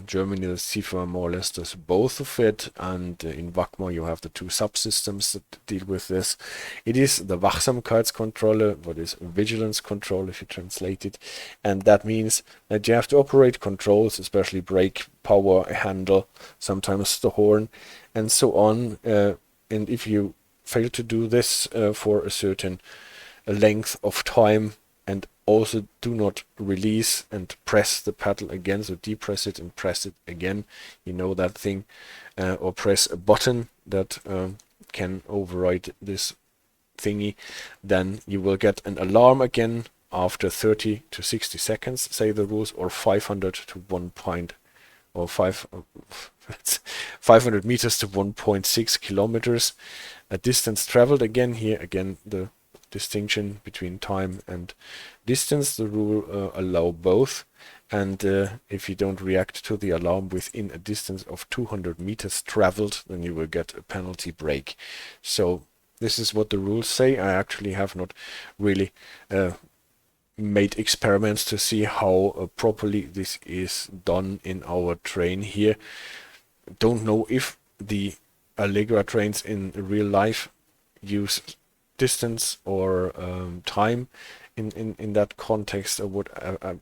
Germany, the CIFA more or less does both of it, and in WACMA you have the 2 subsystems that deal with this. It is the Wachsamkeitskontrolle, what is vigilance control if you translate it, and that means that you have to operate controls, especially brake, power, handle, sometimes the horn, and so on. And if you fail to do this for a certain length of time, and also do not release and press the pedal again, so depress it and press it again, you know that thing, or press a button that can override this thingy, then you will get an alarm again after 30 to 60 seconds, say the rules, or 500 to 1 point, or 500 meters to 1.6 kilometers. A distance traveled again, here again the distinction between time and distance. The rule allow both, and if you don't react to the alarm within a distance of 200 meters traveled, then you will get a penalty break. So this is what the rules say. I actually have not really made experiments to see how properly this is done in our train here. Don't know if the Allegra trains in real life use distance or time in that context, or what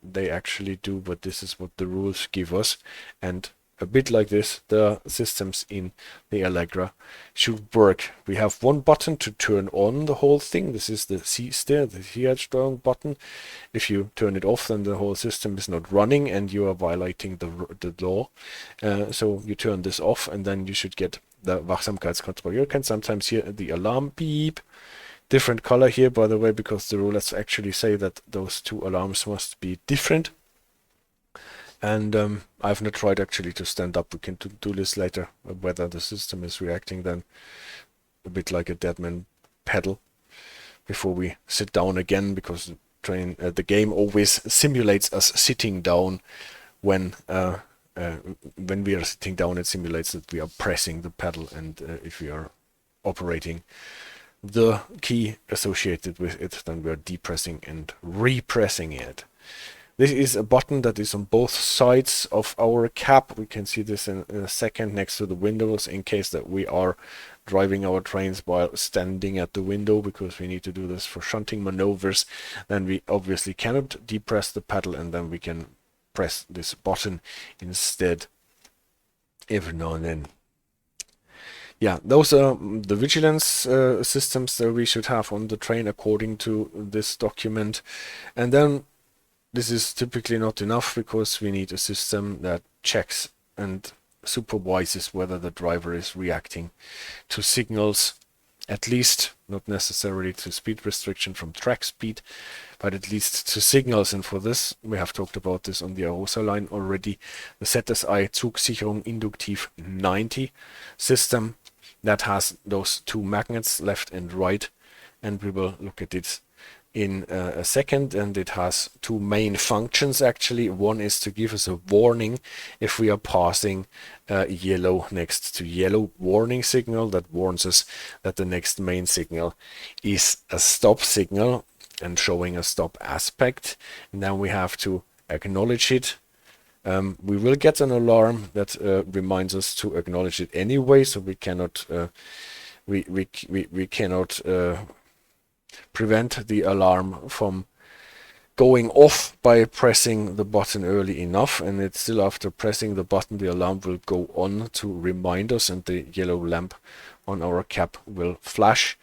they actually do, but this is what the rules give us. And a bit like this, the systems in the Allegra should work. We have one button to turn on the whole thing. This is the SiSte, the Sicherheitssteuerung button. If you turn it off, then the whole system is not running and you are violating the law. So you turn this off, and then you should get the Wachsamkeitskontrolle. You can sometimes hear the alarm beep. Different color here, by the way, because the rules actually say that those 2 alarms must be different. And I've not tried actually to stand up. We can do this later, whether the system is reacting then a bit like a deadman pedal before we sit down again, because the game always simulates us sitting down. When we are sitting down, it simulates that we are pressing the pedal, and if we are operating the key associated with it, then we are depressing and repressing it. This is a button that is on both sides of our cab. We can see this in a second next to the windows, in case that we are driving our trains while standing at the window, because we need to do this for shunting maneuvers. Then we obviously cannot depress the pedal, and then we can press this button instead every now and then. Yeah, those are the vigilance systems that we should have on the train according to this document. And then this is typically not enough, because we need a system that checks and supervises whether the driver is reacting to signals, at least, not necessarily to speed restriction from track speed, but at least to signals. And for this, we have talked about this on the Arosa line already, the ZSI Zugsicherung Induktiv 90 system that has those 2 magnets, left and right, and we will look at it in a second. And it has 2 main functions actually. One is to give us a warning if we are passing yellow next to yellow, warning signal that warns us that the next main signal is a stop signal and showing a stop aspect, and then we have to acknowledge it. We will get an alarm that reminds us to acknowledge it anyway, so we cannot we cannot prevent the alarm from going off by pressing the button early enough, and it's still after pressing the button the alarm will go on to remind us, and the yellow lamp on our cap will flash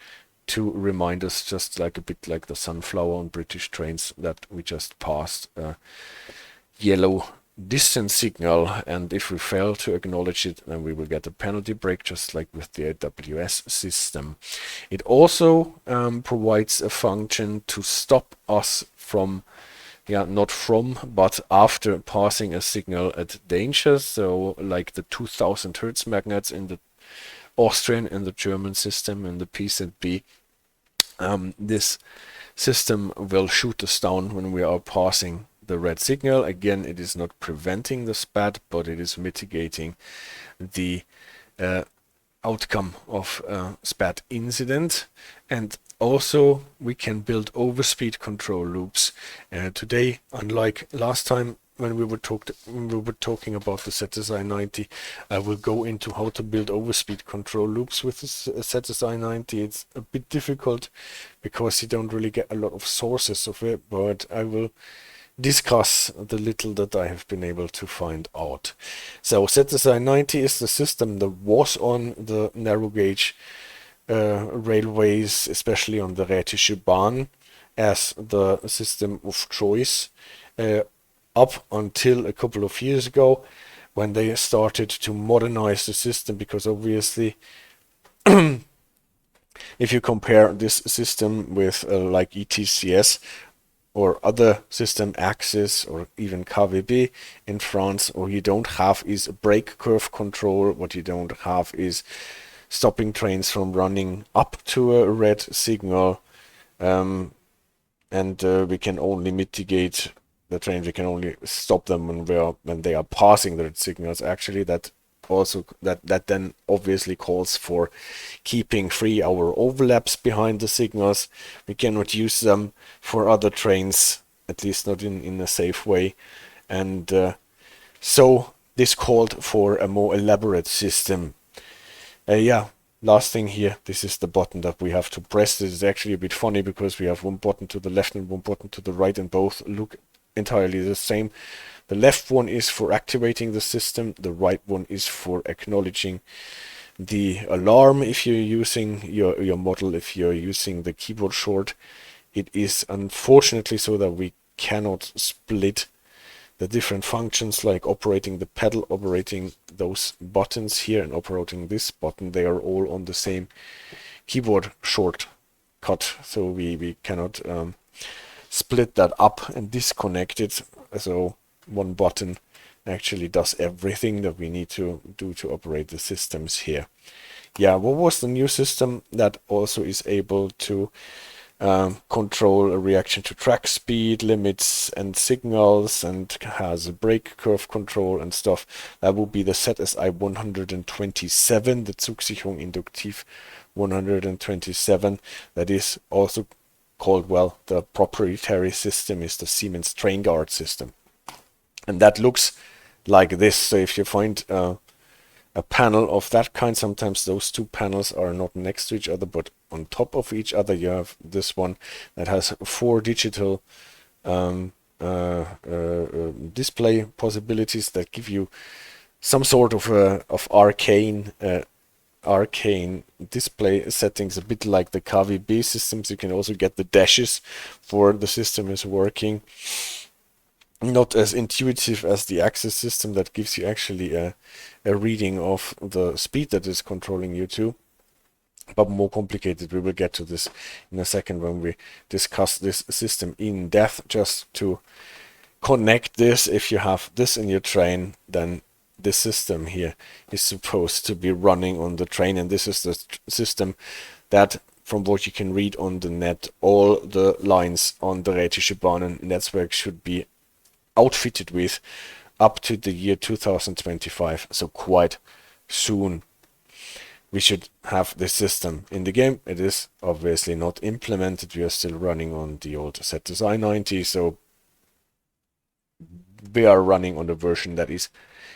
to remind us, just like a bit like the sunflower on British trains that we just passed yellow distance signal, and if we fail to acknowledge it, then we will get a penalty break, just like with the AWS system. It also provides a function to stop us from, not from, but after passing a signal at danger. So like the 2000 Hertz magnets in the Austrian and the German system and the PZB, this system will shoot us down when we are passing the red signal. Again, it is not preventing the SPAT, but it is mitigating the outcome of a SPAT incident. And also we can build overspeed control loops. Today, unlike last time when we were talking about the ZSI-90, I will go into how to build overspeed control loops with the ZSI-90. It's a bit difficult because you don't really get a lot of sources of it, but I will discuss the little that I have been able to find out. So ZSI-90 is the system that was on the narrow gauge railways, especially on the Rhätische Bahn, as the system of choice up until a couple of years ago, when they started to modernize the system, because obviously if you compare this system with like ETCS or other system, Axis or even KVB in France, or you don't have is brake curve control. What you don't have is stopping trains from running up to a red signal, and we can only mitigate the trains. We can only stop them when they are passing the red signals. Actually, that then obviously calls for keeping free our overlaps behind the signals. We cannot use them for other trains, at least not in a safe way. And so this called for a more elaborate system. Last thing here, this is the button that we have to press. This is actually a bit funny because we have one button to the left and one button to the right, and both look entirely the same. The left one is for activating the system, the right one is for acknowledging the alarm if you're using your model. If you're using the keyboard short, it is unfortunately so that we cannot split the different functions, like operating the pedal, operating those buttons here, and operating this button. They are all on the same keyboard shortcut, so we cannot split that up and disconnect it. So one button actually does everything that we need to do to operate the systems here. What was the new system that also is able to control a reaction to track speed limits and signals, and has a brake curve control and stuff? That would be the ZSI-127, the Zugsicherung Induktiv 127. That is also called, well, the proprietary system is the Siemens Trainguard system. And that looks like this. So if you find a panel of that kind, sometimes those two panels are not next to each other but on top of each other. You have this one that has 4 digital display possibilities that give you some sort of arcane display settings, a bit like the KVB systems. You can also get the dashes for the system is working. Not as intuitive as the Axis system that gives you actually a reading of the speed that is controlling you to, but more complicated. We will get to this in a second when we discuss this system in depth. Just to connect this, if you have this in your train, then this system here is supposed to be running on the train, and this is the system that, from what you can read on the net, all the lines on the Rhätische Bahn network should be outfitted with up to the year 2025. So quite soon we should have this system in the game. It is obviously not implemented. We are still running on the old ZSI-90, so we are running on the version that is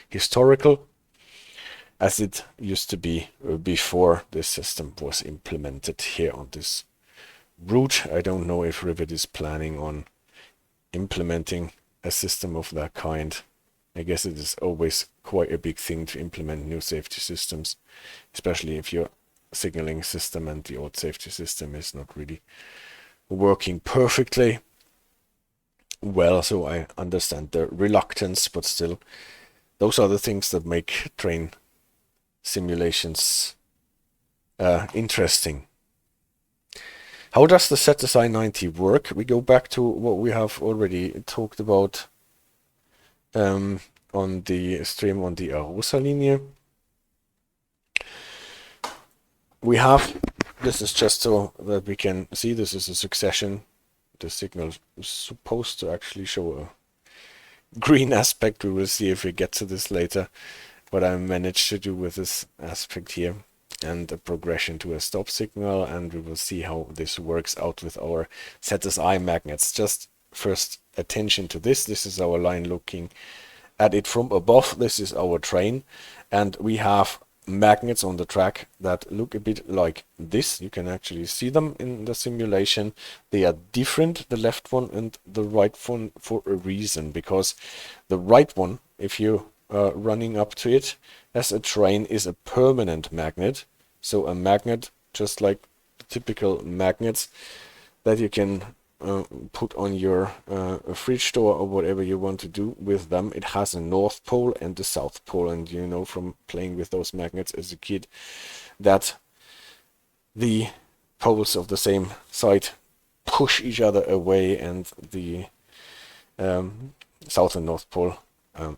historical, as it used to be before this system was implemented here on this route. I don't know if Rivet is planning on implementing a system of that kind. I guess it is always quite a big thing to implement new safety systems, especially if your signaling system and the old safety system is not really working perfectly. well, so I understand the reluctance, but still, those are the things that make train simulations interesting. How does the ZSI-90 work? We go back to what we have already talked about on the stream on the Arosa-Linie. We have, this is just so that we can see this is a succession. The signal is supposed to actually show a green aspect. We will see if we get to this later, what I managed to do with this aspect here, and a progression to a stop signal, and we will see how this works out with our ZSI magnets. Just first attention to this. This is our line looking at it from above. This is our train, and we have magnets on the track that look a bit like this. You can actually see them in the simulation. They are different, the left one and the right one, for a reason, because the right one, if you are running up to it as a train, is a permanent magnet. So a magnet just like typical magnets that you can put on your fridge door or whatever you want to do with them. It has a north pole and a south pole, and you know from playing with those magnets as a kid that the poles of the same side push each other away, and the south and north pole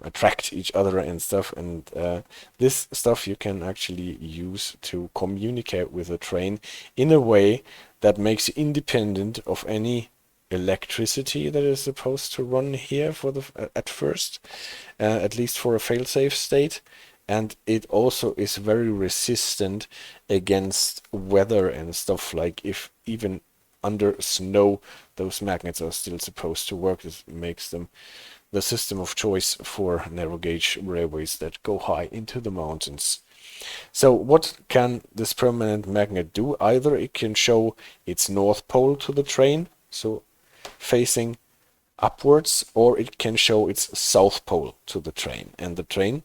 attract each other and stuff, and this stuff you can actually use to communicate with a train in a way that makes you independent of any electricity that is supposed to run here for the at first, at least for a failsafe state. And it also is very resistant against weather and stuff, like if even under snow those magnets are still supposed to work. This makes them the system of choice for narrow gauge railways that go high into the mountains. So what can this permanent magnet do? Either it can show its north pole to the train, so facing upwards, or it can show its south pole to the train, and the train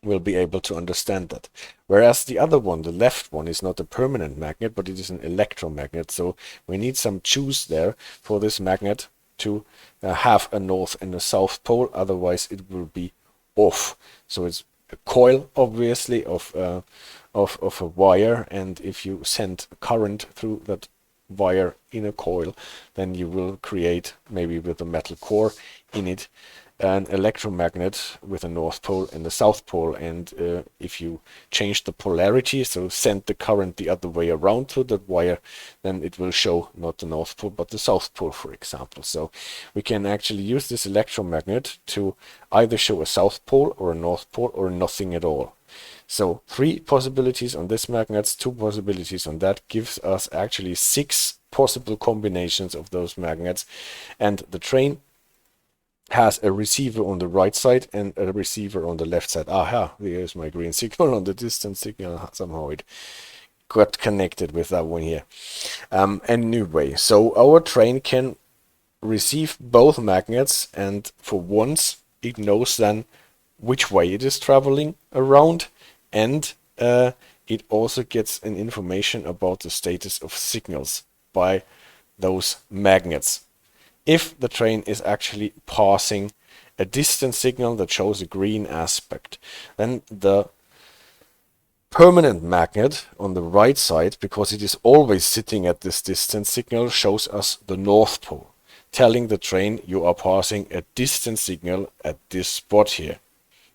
will be able to understand that. Whereas the other one, the left one, is not a permanent magnet, but it is an electromagnet. So we need some juice there for this magnet to have a north and a south pole, otherwise it will be off. So it's a coil, obviously, of a wire, and if you send current through that wire in a coil, then you will create, maybe with a metal core in it, an electromagnet with a north pole and a south pole. And if you change the polarity, so send the current the other way around through that wire, then it will show not the north pole but the south pole, for example. So we can actually use this electromagnet to either show a south pole or a north pole or nothing at all. So 3 possibilities on this magnets, 2 possibilities on that, gives us actually 6 possible combinations of those magnets. And the train has a receiver on the right side and a receiver on the left side. Aha, there's my green signal on the distance signal. Somehow it got connected with that one here. Anyway, so our train can receive both magnets, and for once it knows then which way it is traveling around, and it also gets an information about the status of signals by those magnets. If the train is actually passing a distance signal that shows a green aspect, then the permanent magnet on the right side, because it is always sitting at this distance signal, shows us the north pole, telling the train you are passing a distance signal at this spot here.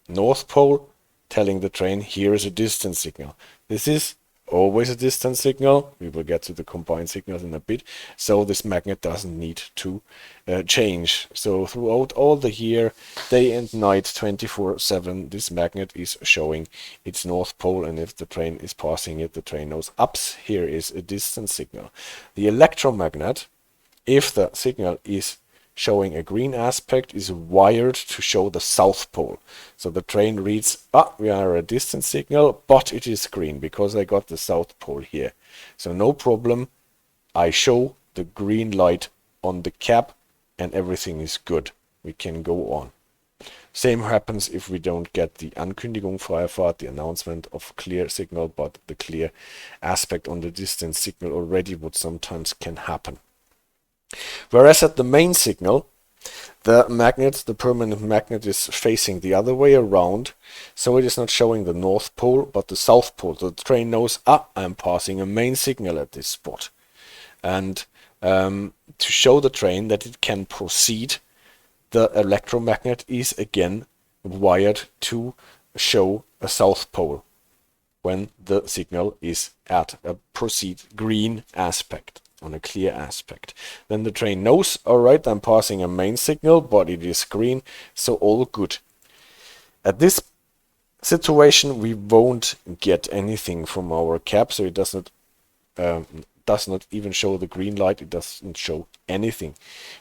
North pole telling the train here is a distance signal. This is always a distance signal. We will get to the combined signals in a bit. So this magnet doesn't need to change. So throughout all the year, day and night, 24/7, this magnet is showing its north pole. And if the train is passing it, the train knows, ups, here is a distance signal. The electromagnet, if the signal is showing a green aspect, is wired to show the south pole. So the train reads, we are a distance signal, but it is green because I got the south pole here. So no problem, I show the green light on the cab and everything is good. We can go on. Same happens if we don't get the Ankündigung freie Fahrt, the announcement of clear signal, but the clear aspect on the distance signal already, what sometimes can happen. Whereas at the main signal, The magnet, the permanent magnet, is facing the other way around, so it is not showing the north pole but the south pole. So the train knows, I'm passing a main signal at this spot. And to show the train that it can proceed, the electromagnet is again wired to show a south pole when the signal is at a proceed green aspect, on a clear aspect. Then the train knows, alright, I'm passing a main signal, but it is green, so all good. At this situation, we won't get anything from our cab, so it does not even show the green light, it doesn't show anything.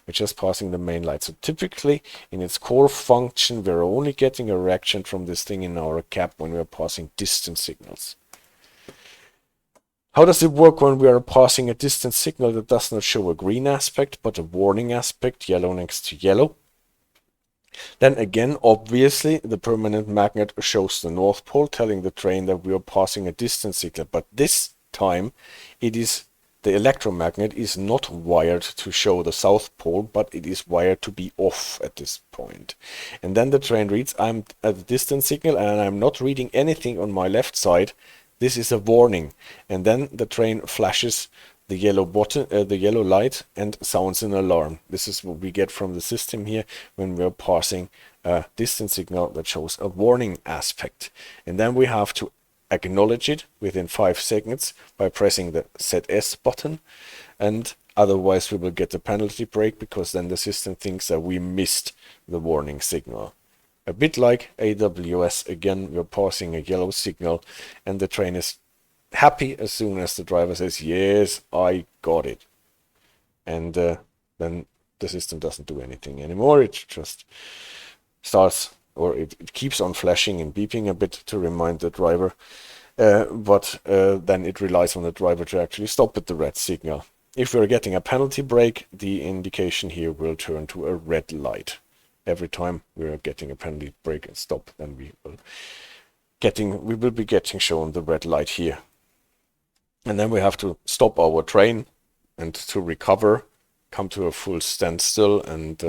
We're just passing the main light. So typically, in its core function, we're only getting a reaction from this thing in our cab when we're passing distant signals. How does it work when we are passing a distant signal that does not show a green aspect, but a warning aspect, yellow next to yellow? Then again, obviously, the permanent magnet shows the north pole, telling the train that we are passing a distant signal. But this time, the electromagnet is not wired to show the south pole, but it is wired to be off at this point. And then the train reads, I'm at a distant signal and I'm not reading anything on my left side. This is a warning. And then the train flashes the yellow button, the yellow light, and sounds an alarm. This is what we get from the system here when we're passing a distant signal that shows a warning aspect. And then we have to acknowledge it within 5 seconds by pressing the ZS button, and otherwise we will get a penalty break, because then the system thinks that we missed the warning signal. A bit like AWS, again, we're passing a yellow signal and the train is happy as soon as the driver says, yes, I got it. And then the system doesn't do anything anymore. It just starts, or it keeps on flashing and beeping a bit to remind the driver, but then it relies on the driver to actually stop at the red signal. If we're getting a penalty break, the indication here will turn to a red light. Every time we're getting a penalty break and stop, then we will be getting shown the red light here. And then we have to stop our train, and to recover, come to a full standstill and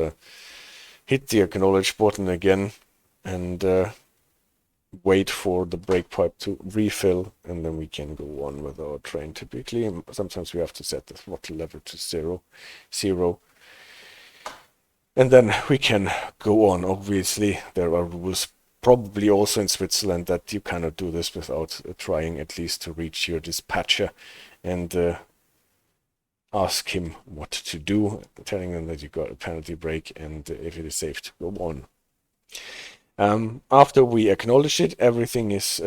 hit the acknowledge button again, and wait for the brake pipe to refill, and then we can go on with our train. Typically, sometimes we have to set the throttle level to zero, and then we can go on. Obviously, there are rules, probably also in Switzerland, that you cannot do this without trying at least to reach your dispatcher and ask him what to do, telling them that you got a penalty break and if it is safe to go on. After we acknowledge it, everything is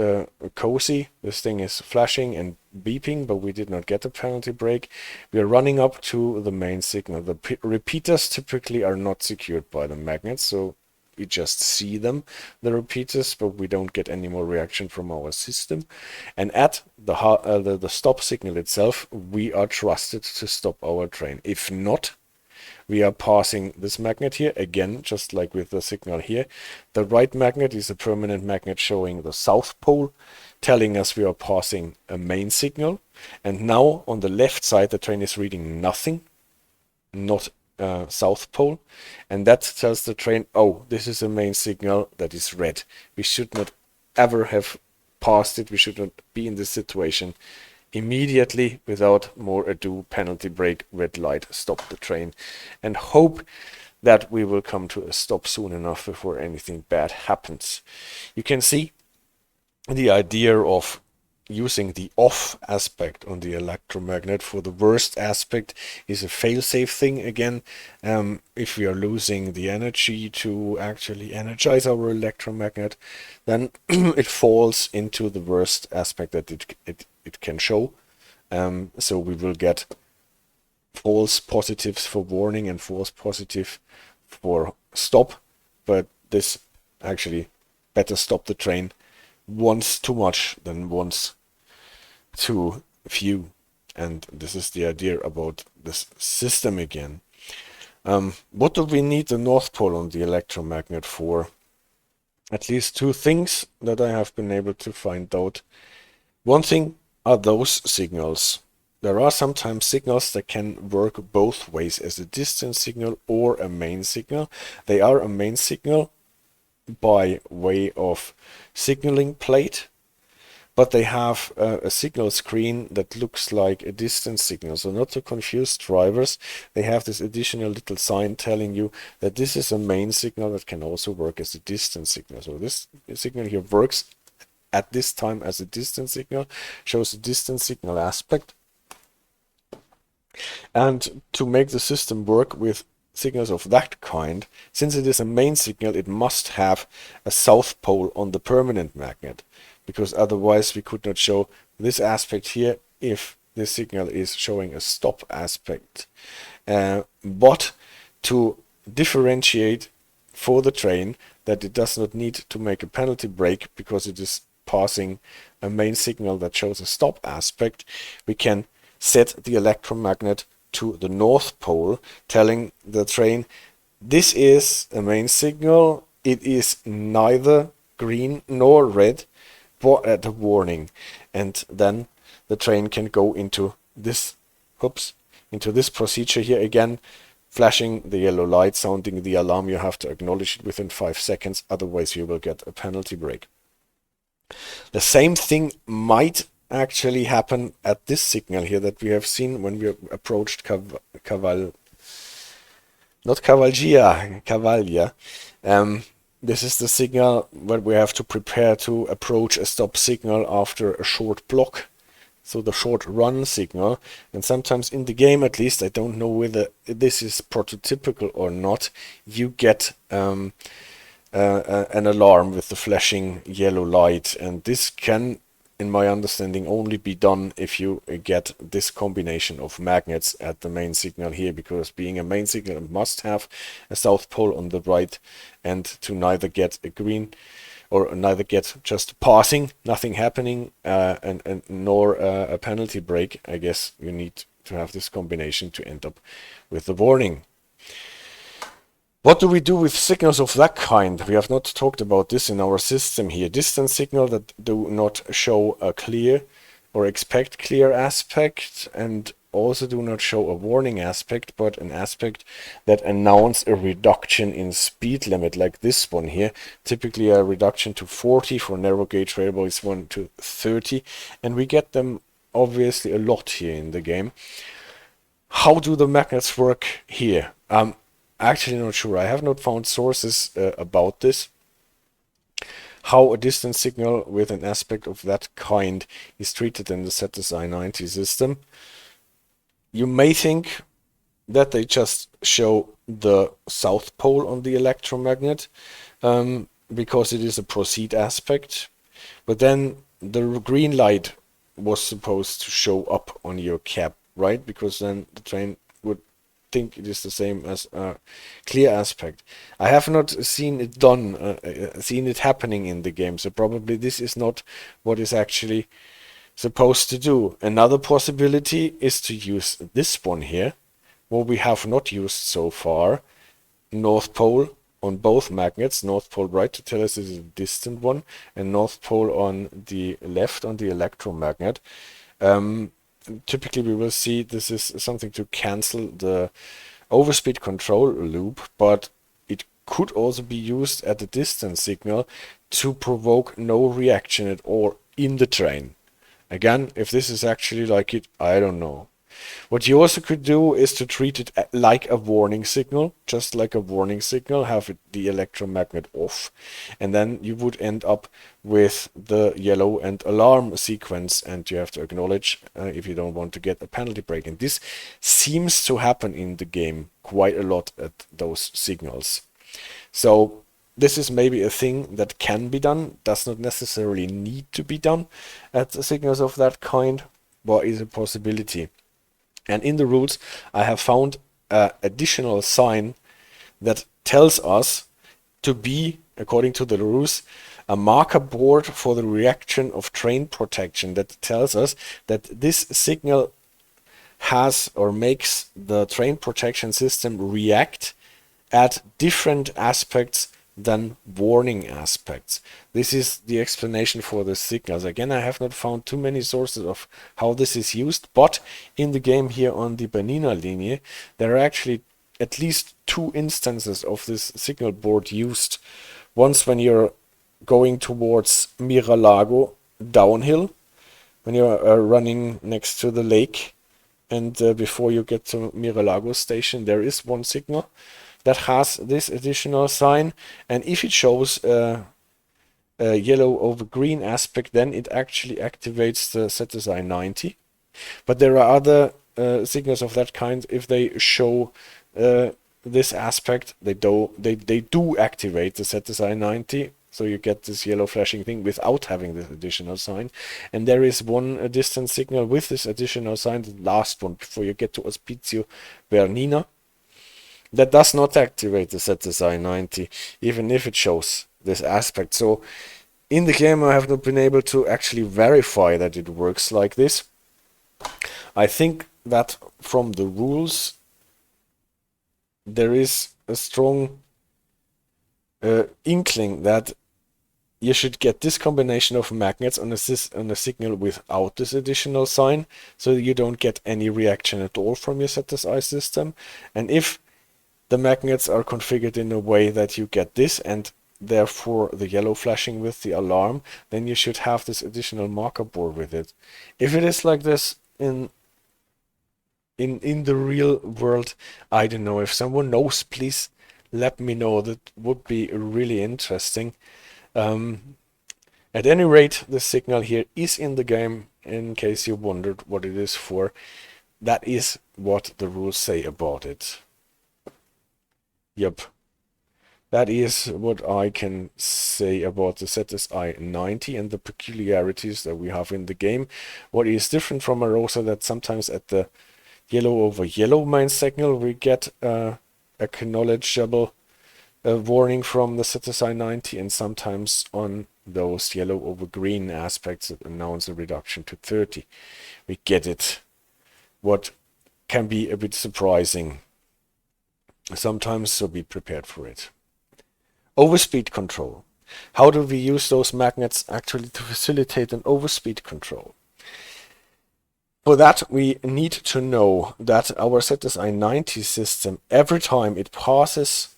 cozy. This thing is flashing and beeping, but we did not get a penalty break. We are running up to the main signal. The repeaters typically are not secured by the magnets, so we just see them, the repeaters, but we don't get any more reaction from our system. And at the stop signal itself, we are trusted to stop our train. If not, we are passing this magnet here, again, just like with the signal here. The right magnet is a permanent magnet showing the south pole, telling us we are passing a main signal. And now on the left side, the train is reading nothing, not south pole. And that tells the train, oh, this is a main signal that is red. We should not ever have passed it. We should not be in this situation. Immediately, without more ado, penalty break, red light, stop the train, and hope that we will come to a stop soon enough before anything bad happens. You can see the idea of using the off aspect on the electromagnet for the worst aspect is a fail-safe thing again. If we are losing the energy to actually energize our electromagnet, then it falls into the worst aspect that it can show. So we will get false positives for warning and false positive for stop, but this actually better stop the train once too much than once too few. And this is the idea about this system again. What do we need the North Pole on the electromagnet for? At least two things that I have been able to find out. One thing are those signals. there are sometimes signals that can work both ways, as a distance signal or a main signal. They are a main signal by way of signaling plate, but they have a signal screen that looks like a distance signal. So not to confuse drivers, they have this additional little sign telling you that this is a main signal that can also work as a distance signal. So this signal here works at this time as a distance signal, shows a distance signal aspect. And to make the system work with signals of that kind, since it is a main signal, it must have a south pole on the permanent magnet, because otherwise we could not show this aspect here if this signal is showing a stop aspect. But to differentiate for the train that it does not need to make a penalty brake because it is passing a main signal that shows a stop aspect, we can set the electromagnet to the north pole, telling the train this is a main signal, it is neither green nor red, but at a warning. And then the train can go into this procedure here again, flashing the yellow light, sounding the alarm. You have to acknowledge it within 5 seconds, otherwise you will get a penalty brake. The same thing might actually happen at this signal here that we have seen when we approached Cavaglia. This is the signal where we have to prepare to approach a stop signal after a short block, so the short run signal. And sometimes in the game, at least, I don't know whether this is prototypical or not, you get an alarm with the flashing yellow light, and this can, in my understanding, only be done if you get this combination of magnets at the main signal here, because being a main signal it must have a south pole on the right, and to neither get a green or neither get just passing, nothing happening, and nor a penalty brake, I guess you need to have this combination to end up with the warning. What do we do with signals of that kind? We have not talked about this in our system here. Distance signal that do not show a clear or expect clear aspect, and also do not show a warning aspect, but an aspect that announce a reduction in speed limit, like this one here. Typically a reduction to 40 for narrow gauge railways, 1 to 30, and we get them obviously a lot here in the game. How do the magnets work here? Actually not sure. I have not found sources about this. How a distance signal with an aspect of that kind is treated in the ZSI-90 system. You may think that they just show the south pole on the electromagnet because it is a proceed aspect, but then the green light was supposed to show up on your cab, right? Because then the train would think it is the same as a clear aspect. I have not seen it done, seen it happening in the game, so probably this is not what is actually supposed to do. Another possibility is to use this one here, what we have not used so far, north pole on both magnets, north pole right to tell us this is a distant one, and north pole on the left on the electromagnet. Typically we will see this is something to cancel the overspeed control loop, but it could also be used at the distance signal to provoke no reaction at all in the train. Again, if this is actually like it, I don't know. What you also could do is to treat it like a warning signal, just like a warning signal, have the electromagnet off, and then you would end up with the yellow and alarm sequence, and you have to acknowledge if you don't want to get a penalty brake. And this seems to happen in the game quite a lot at those signals. So this is maybe a thing that can be done, does not necessarily need to be done at signals of that kind, but is a possibility. And in the rules, I have found an additional sign that tells us to be, according to the rules, a marker board for the reaction of train protection, that tells us that this signal has or makes the train protection system react at different aspects than warning aspects. This is the explanation for the signals. Again, I have not found too many sources of how this is used, but in the game here on the Berninalinie, there are actually at least 2 instances of this signal board used. Once when you're going towards Miralago downhill, when you're running next to the lake, and before you get to Miralago station, there is one signal that has this additional sign, and if it shows a yellow over green aspect, then it actually activates the ZSI-90. But there are other signals of that kind. If they show this aspect, they do activate the ZSI-90, so you get this yellow flashing thing without having this additional sign. And there is one distance signal with this additional sign, the last one before you get to Ospizio Bernina, that does not activate the ZSI-90, even if it shows this aspect. So in the game I have not been able to actually verify that it works like this. I think that from the rules there is a strong inkling that you should get this combination of magnets on a signal without this additional sign, so you don't get any reaction at all from your ZSI system. And if the magnets are configured in a way that you get this and therefore the yellow flashing with the alarm, then you should have this additional marker board with it. If it is like this in the real world, I don't know. If someone knows, please let me know. That would be really interesting. At any rate, the signal here is in the game, in case you wondered what it is for. That is what the rules say about it. Yep. That is what I can say about the ZSI-90 and the peculiarities that we have in the game. What is different from Arosa, that sometimes at the yellow over yellow main signal we get acknowledgeable warning from the ZSI-90, and sometimes on those yellow over green aspects that announce a reduction to 30 we get it, what can be a bit surprising sometimes, so be prepared for it. Overspeed control. How do we use those magnets actually to facilitate an overspeed control? For that, we need to know that our ZSI-90 system, every time it passes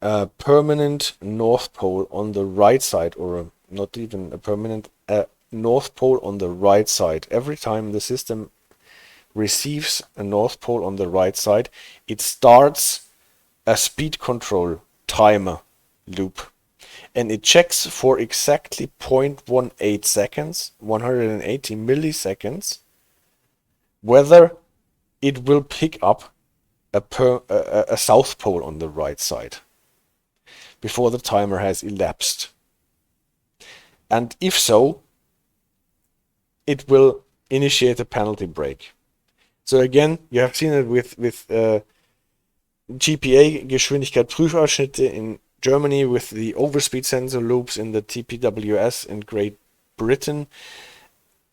a permanent north pole on the right side, or not even a permanent north pole on the right side, every time the system receives a north pole on the right side, it starts a speed control timer loop, and it checks for exactly 0.18 seconds, 180 milliseconds, whether it will pick up a south pole on the right side before the timer has elapsed. And if so, it will initiate a penalty brake. So again, you have seen it with GPA, Geschwindigkeit-Prüfausschnitte in Germany, with the overspeed sensor loops in the TPWS in Great Britain.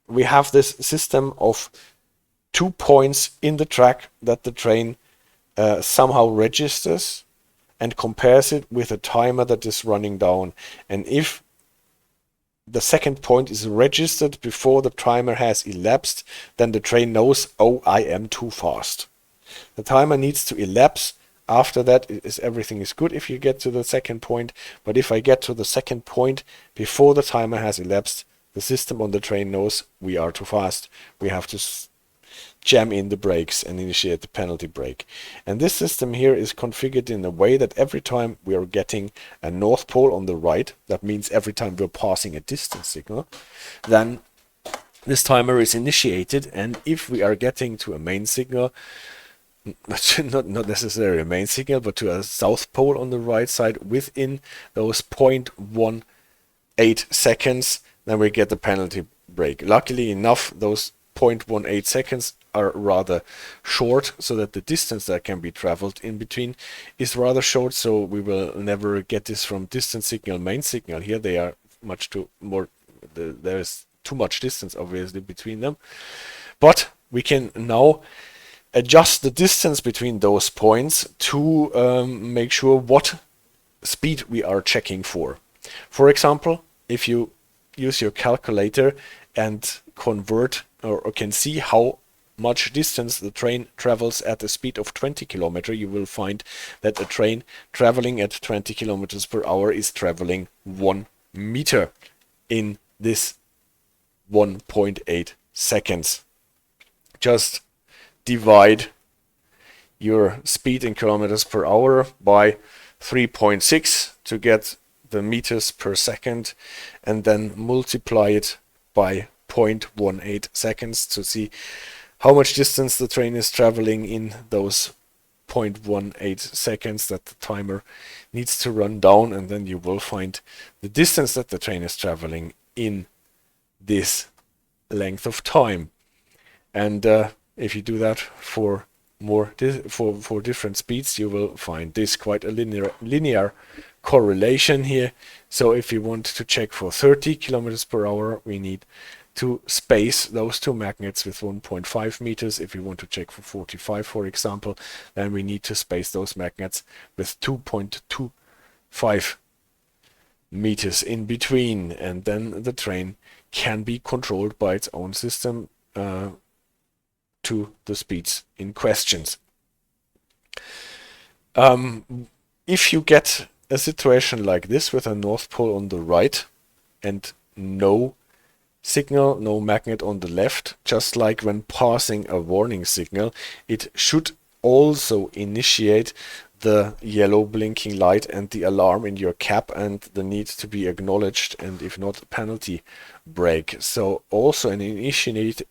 We have this system of 2 points in the track that the train somehow registers and compares it with a timer that is running down. And if the second point is registered before the timer has elapsed, then the train knows, oh, I am too fast. The timer needs to elapse. After that, everything is good if you get to the second point. But if I get to the second point before the timer has elapsed, the system on the train knows we are too fast. We have to jam in the brakes and initiate the penalty brake. And this system here is configured in a way that every time we are getting a north pole on the right, that means every time we're passing a distance signal, then this timer is initiated. And if we are getting to a main signal, not necessarily a main signal, but to a south pole on the right side within those 0.18 seconds, then we get the penalty brake. Luckily enough, those 0.18 seconds are rather short, so that the distance that can be traveled in between is rather short, so we will never get this from distance signal, main signal. Here they are much too more, there's too much distance obviously between them, but we can now adjust the distance between those points to make sure what speed we are checking for. For example, if you use your calculator and convert or can see how much distance the train travels at a speed of 20 km, you will find that a train traveling at 20 km per hour is traveling 1 meter in this 1.8 seconds. Just divide your speed in kilometers per hour by 3.6 to get the meters per second, and then multiply it by 0.18 seconds to see how much distance the train is traveling in those 0.18 seconds that the timer needs to run down, and then you will find the distance that the train is traveling in this length of time. And if you do that for for different speeds, you will find this quite a linear correlation here. So if you want to check for 30 kilometers per hour, we need to space those two magnets with 1.5 meters. If you want to check for 45, for example, then we need to space those magnets with 2.25 meters in between, and then the train can be controlled by its own system to the speeds in questions. If you get a situation like this with a North Pole on the right and no signal, no magnet on the left, just like when passing a warning signal, it should also initiate the yellow blinking light and the alarm in your cab, and the need to be acknowledged, and if not, a penalty brake. So also an initiated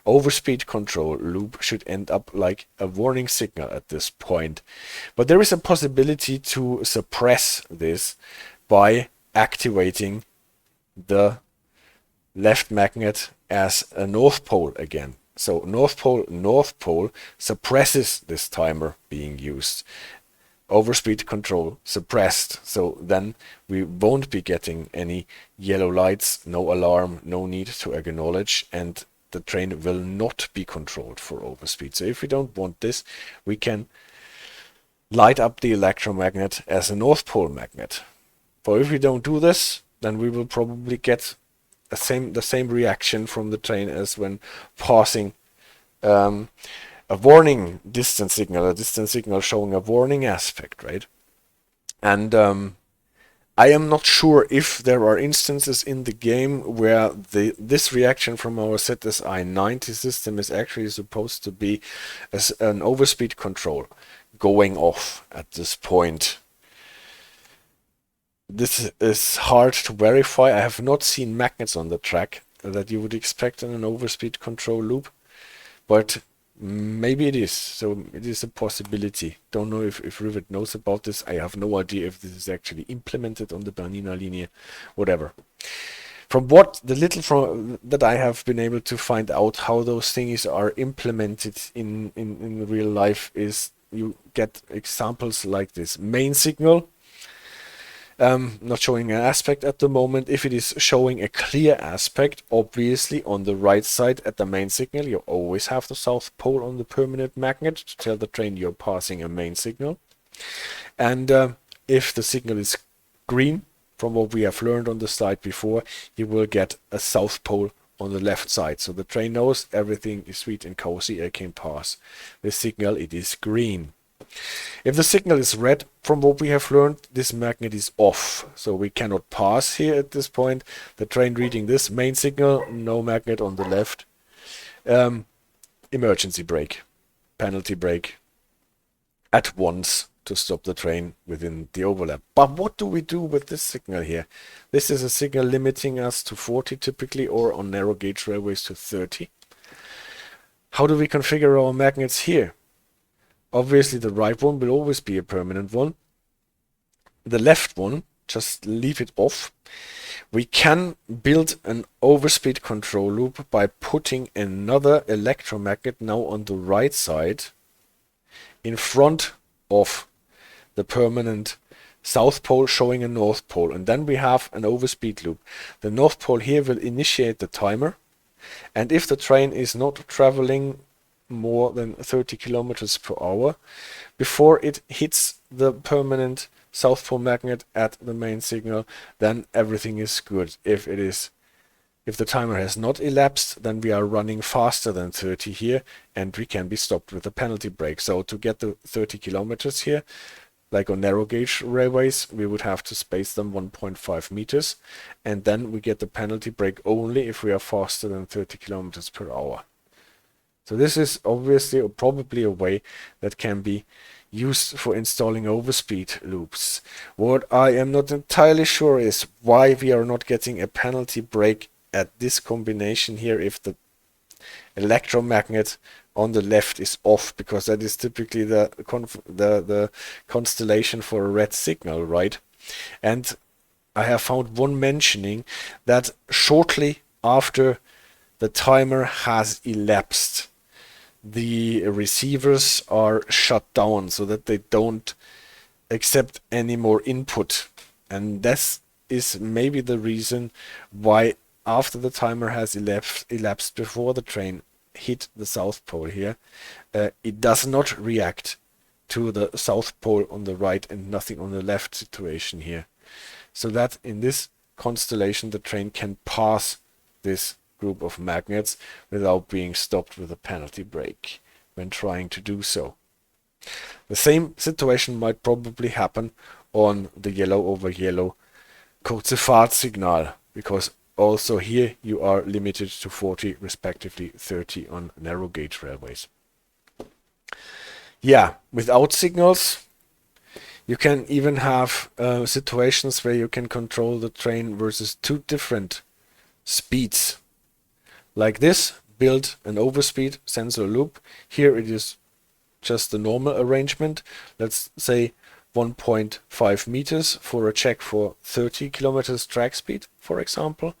overspeed control loop should end up like a warning signal at this point. But there is a possibility to suppress this by activating the left magnet as a North Pole again. So North Pole suppresses this timer being used. Overspeed control suppressed. So then we won't be getting any yellow lights, no alarm, no need to acknowledge, and the train will not be controlled for overspeed. So if we don't want this, we can light up the electromagnet as a North Pole magnet. But if we don't do this, then we will probably get the same reaction from the train as when passing a warning distance signal, a distance signal showing a warning aspect, right? And I am not sure if there are instances in the game where this reaction from our ZSI-90 system is actually supposed to be as an overspeed control going off at this point. This is hard to verify. I have not seen magnets on the track that you would expect in an overspeed control loop, but maybe it is. So it is a possibility. Don't know if Rivet knows about this. I have no idea if this is actually implemented on the Berninalinie, whatever. From what the little that I have been able to find out how those things are implemented in real life is you get examples like this. Main signal. Not showing an aspect at the moment. If it is showing a clear aspect, obviously on the right side at the main signal, you always have the South Pole on the permanent magnet to tell the train you're passing a main signal. And if the signal is green, from what we have learned on the slide before, you will get a South Pole on the left side. So the train knows everything is sweet and cozy, I can pass. The signal, it is green. If the signal is red, from what we have learned, this magnet is off. So we cannot pass here at this point. The train reading this main signal, no magnet on the left. Emergency brake, penalty brake at once to stop the train within the overlap. But what do we do with this signal here? This is a signal limiting us to 40 typically, or on narrow gauge railways to 30. How do we configure our magnets here? Obviously the right one will always be a permanent one. The left one, just leave it off. We can build an overspeed control loop by putting another electromagnet now on the right side in front of the permanent South Pole showing a North Pole, and then we have an overspeed loop. The North Pole here will initiate the timer, and if the train is not traveling more than 30 kilometers per hour before it hits the permanent South Pole magnet at the main signal, then everything is good. If the timer has not elapsed, then we are running faster than 30 here, and we can be stopped with a penalty brake. So to get the 30 kilometers here, like on narrow gauge railways, we would have to space them 1.5 meters, and then we get the penalty brake only if we are faster than 30 kilometers per hour. So this is obviously or probably a way that can be used for installing overspeed loops. What I am not entirely sure is why we are not getting a penalty brake at this combination here if the electromagnet on the left is off, because that is typically the constellation for a red signal, right? And I have found one mentioning that shortly after the timer has elapsed, the receivers are shut down so that they don't accept any more input. And this is maybe the reason why after the timer has elapsed before the train hit the South Pole here, it does not react to the South Pole on the right and nothing on the left situation here. So that in this constellation the train can pass this group of magnets without being stopped with a penalty brake when trying to do so. The same situation might probably happen on the yellow over yellow Kurze Fahrt signal, because also here you are limited to 40 respectively 30 on narrow gauge railways. Yeah, without signals you can even have situations where you can control the train versus two different speeds. Like this, build an overspeed sensor loop. Here it is just the normal arrangement. Let's say 1.5 meters for a check for 30 kilometers track speed, for example.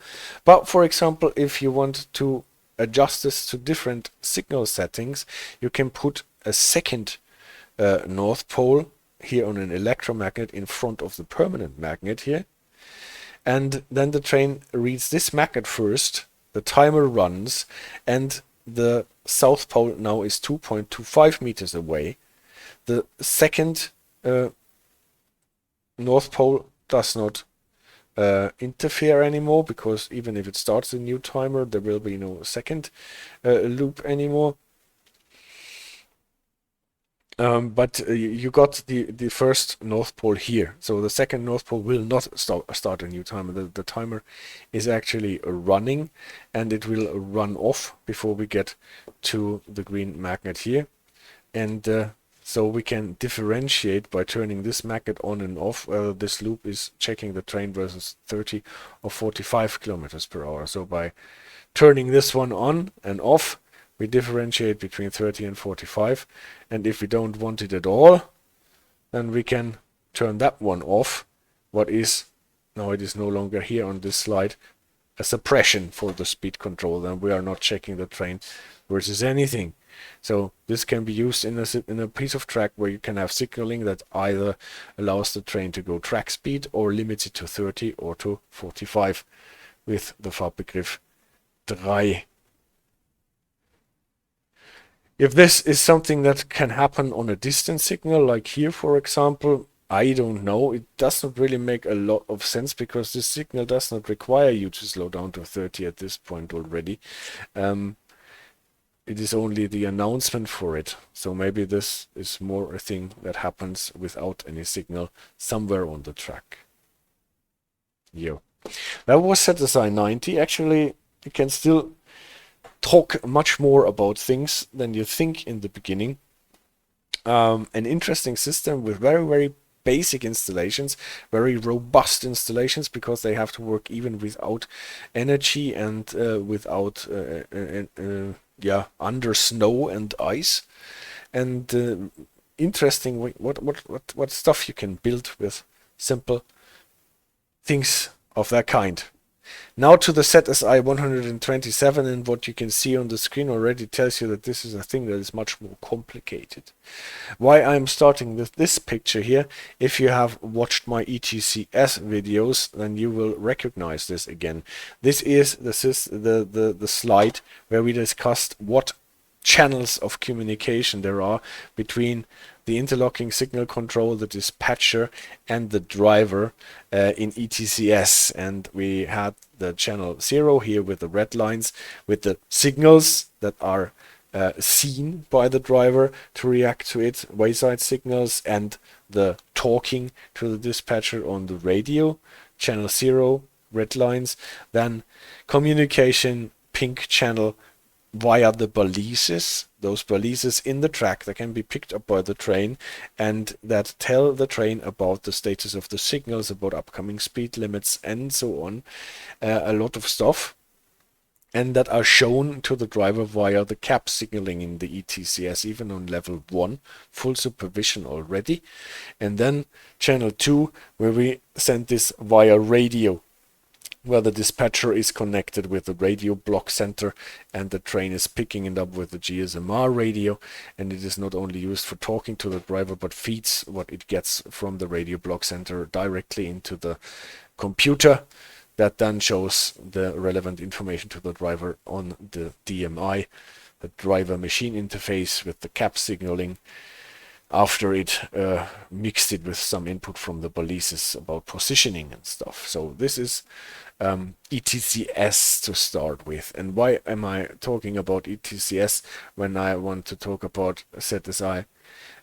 But for example, if you want to adjust this to different signal settings, you can put a second North Pole here on an electromagnet in front of the permanent magnet here. And then the train reads this magnet first, the timer runs, and the South Pole now is 2.25 meters away. The second North Pole does not interfere anymore, because even if it starts a new timer, there will be no second loop anymore. But you got the first North Pole here, so the second North Pole will not start a new timer. The timer is actually running, and it will run off before we get to the green magnet here. And so we can differentiate by turning this magnet on and off whether this loop is checking the train versus 30 or 45 kilometers per hour. So by turning this one on and off, we differentiate between 30 and 45, and if we don't want it at all, then we can turn that one off. What is, now it is no longer here on this slide, a suppression for the speed control. Then we are not checking the train versus anything. So this can be used in a piece of track where you can have signaling that either allows the train to go track speed or limits it to 30 or to 45 with the Fahrtbegriff 3. If this is something that can happen on a distant signal, like here for example, I don't know. It does not really make a lot of sense, because this signal does not require you to slow down to 30 at this point already. It is only the announcement for it. So maybe this is more a thing that happens without any signal somewhere on the track. Yeah. That was ZSI-90. Actually, you can still talk much more about things than you think in the beginning. An interesting system with very, very basic installations, very robust installations, because they have to work even without energy and without under snow and ice. And interesting what stuff you can build with simple things of that kind. Now to the ZSI-127, and what you can see on the screen already tells you that this is a thing that is much more complicated. Why I'm starting with this picture here, if you have watched my ETCS videos, then you will recognize this again. This is the slide where we discussed what channels of communication there are between the interlocking signal control, the dispatcher, and the driver in ETCS. And we had the channel 0 here with the red lines, with the signals that are seen by the driver to react to it, wayside signals, and the talking to the dispatcher on the radio, channel 0, red lines. Then communication, pink channel, via the balises, those balises in the track that can be picked up by the train and that tell the train about the status of the signals, about upcoming speed limits, and so on. A lot of stuff. And that are shown to the driver via the cab signaling in the ETCS, even on level 1, full supervision already. And then channel 2, where we send this via radio, where the dispatcher is connected with the radio block center and the train is picking it up with the GSMR radio, and it is not only used for talking to the driver but feeds what it gets from the radio block center directly into the computer that then shows the relevant information to the driver on the DMI, the driver machine interface, with the cab signaling, after it mixed it with some input from the balises about positioning and stuff. So this is ETCS to start with. And why am I talking about ETCS when I want to talk about ZSI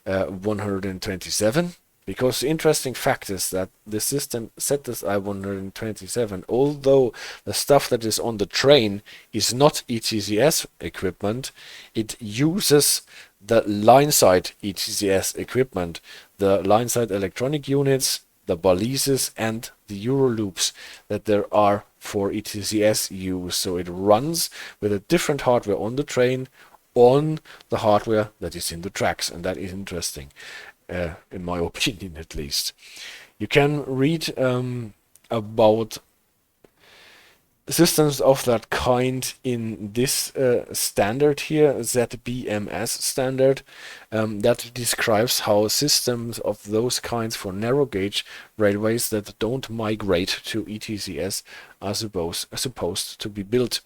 127? Because the interesting fact is that the system ZSI-127, although the stuff that is on the train is not ETCS equipment, it uses the line-side ETCS equipment, the line-side electronic units, the balises, and the Euro loops that there are for ETCS use. So it runs with a different hardware on the train on the hardware that is in the tracks, and that is interesting. In my opinion, at least. You can read about systems of that kind in this standard here, ZBMS standard, that describes how systems of those kinds for narrow gauge railways that don't migrate to ETCS are supposed to be built.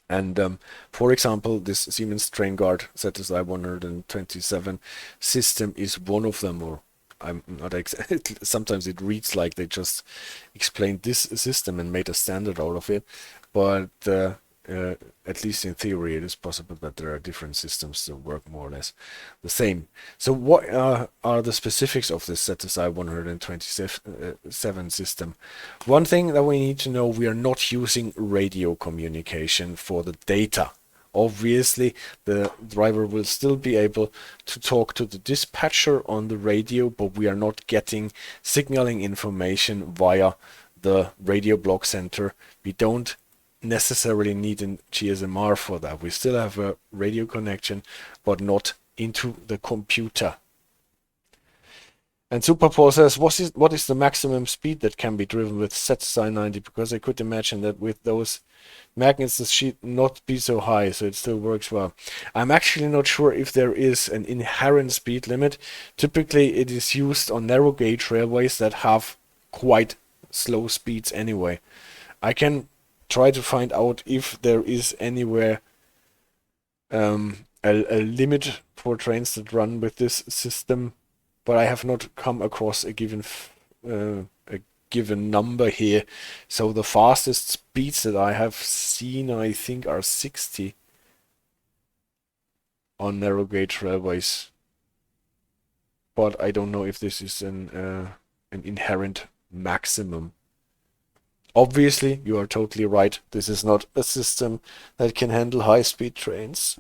And for example, this Siemens Trainguard ZSI-127 system is one of them, or I'm not sometimes it reads like they just explained this system and made a standard out of it, but at least in theory it is possible that there are different systems that work more or less the same. So what are the specifics of this ZSI-127 system? One thing that we need to know: we are not using radio communication for the data. Obviously, the driver will still be able to talk to the dispatcher on the radio, but we are not getting signaling information via the radio block center. We don't necessarily need a GSMR for that. We still have a radio connection, but not into the computer. And Superpaul says, what is the maximum speed that can be driven with ZSI-90? Because I could imagine that with those magnets the should not be so high, so it still works well. I'm actually not sure if there is an inherent speed limit. Typically it is used on narrow gauge railways that have quite slow speeds anyway. I can try to find out if there is anywhere a limit for trains that run with this system, but I have not come across a given number here. So the fastest speeds that I have seen, I think, are 60 on narrow gauge railways, but I don't know if this is an inherent maximum. Obviously, you are totally right. This is not a system that can handle high-speed trains.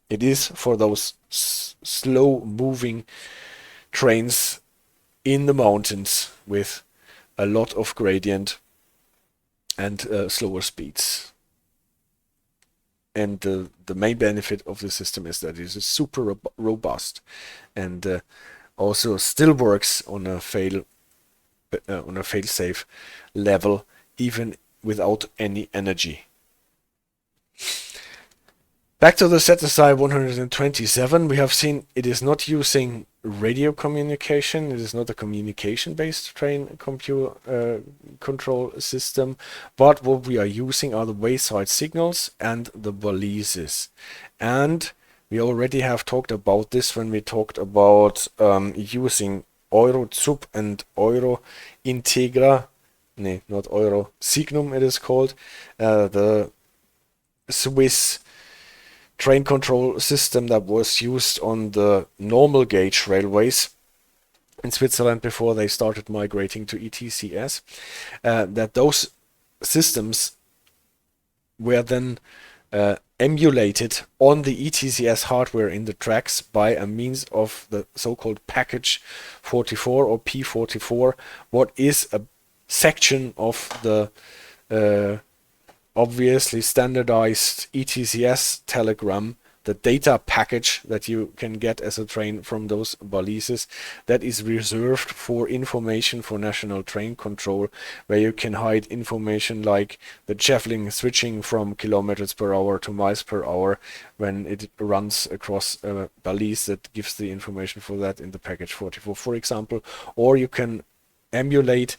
It is for those slow-moving trains in the mountains with a lot of gradient and slower speeds. And the main benefit of the system is that it is super robust and also still works on a fail-safe level, even without any energy. Back to the ZSI-127, we have seen it is not using radio communication. It is not a communication-based train control system, but what we are using are the wayside signals and the balises. And we already have talked about this when we talked about using Euro-ZUB and Euro-Integra. No, not Euro, Signum it is called. The Swiss train control system that was used on the normal gauge railways in Switzerland before they started migrating to ETCS, that those systems were then emulated on the ETCS hardware in the tracks by a means of the so-called package 44 or P44, what is a section of the obviously standardized ETCS telegram, the data package that you can get as a train from those balises, that is reserved for information for national train control, where you can hide information like the javelin switching from kilometers per hour to miles per hour when it runs across a balise that gives the information for that in the package 44, for example. Or you can emulate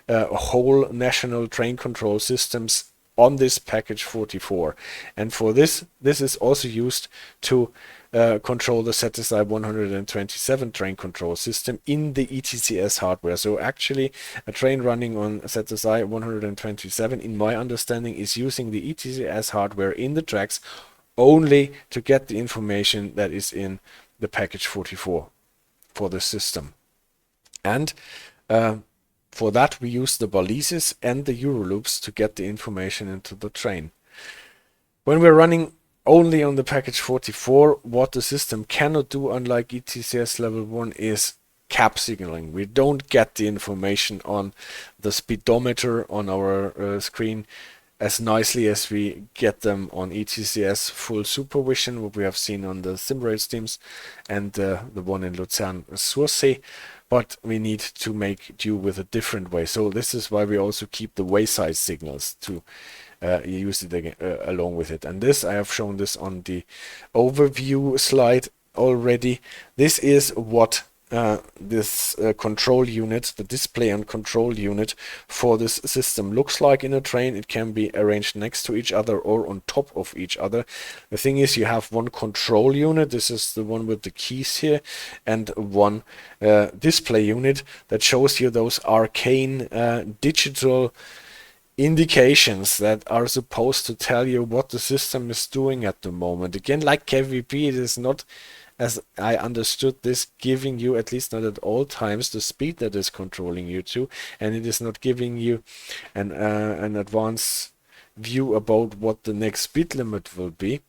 whole national train control systems on this package 44, and for this is also used to control the ZSI-127 train control system in the ETCS hardware. So actually a train running on ZSI-127, in my understanding, is using the ETCS hardware in the tracks only to get the information that is in the package 44 for the system. And for that, we use the balises and the Euroloops to get the information into the train. When we're running only on the package 44, what the system cannot do, unlike ETCS level 1, is cab signaling. We don't get the information on the speedometer on our screen as nicely as we get them on ETCS full supervision, what we have seen on the SimRail teams and the one in Luzern-Sursee. But we need to make do with a different way. So this is why we also keep the wayside signals to use it again, along with it. And this, I have shown this on the overview slide already. This is what this control unit, the display and control unit for this system looks like in a train. It can be arranged next to each other or on top of each other. The thing is, you have one control unit, this is the one with the keys here, and one display unit that shows you those arcane digital indications that are supposed to tell you what the system is doing at the moment. Again, like KVP, it is not, as I understood this, giving you, at least not at all times, the speed that is controlling you to, and it is not giving you an advanced view about what the next speed limit will be,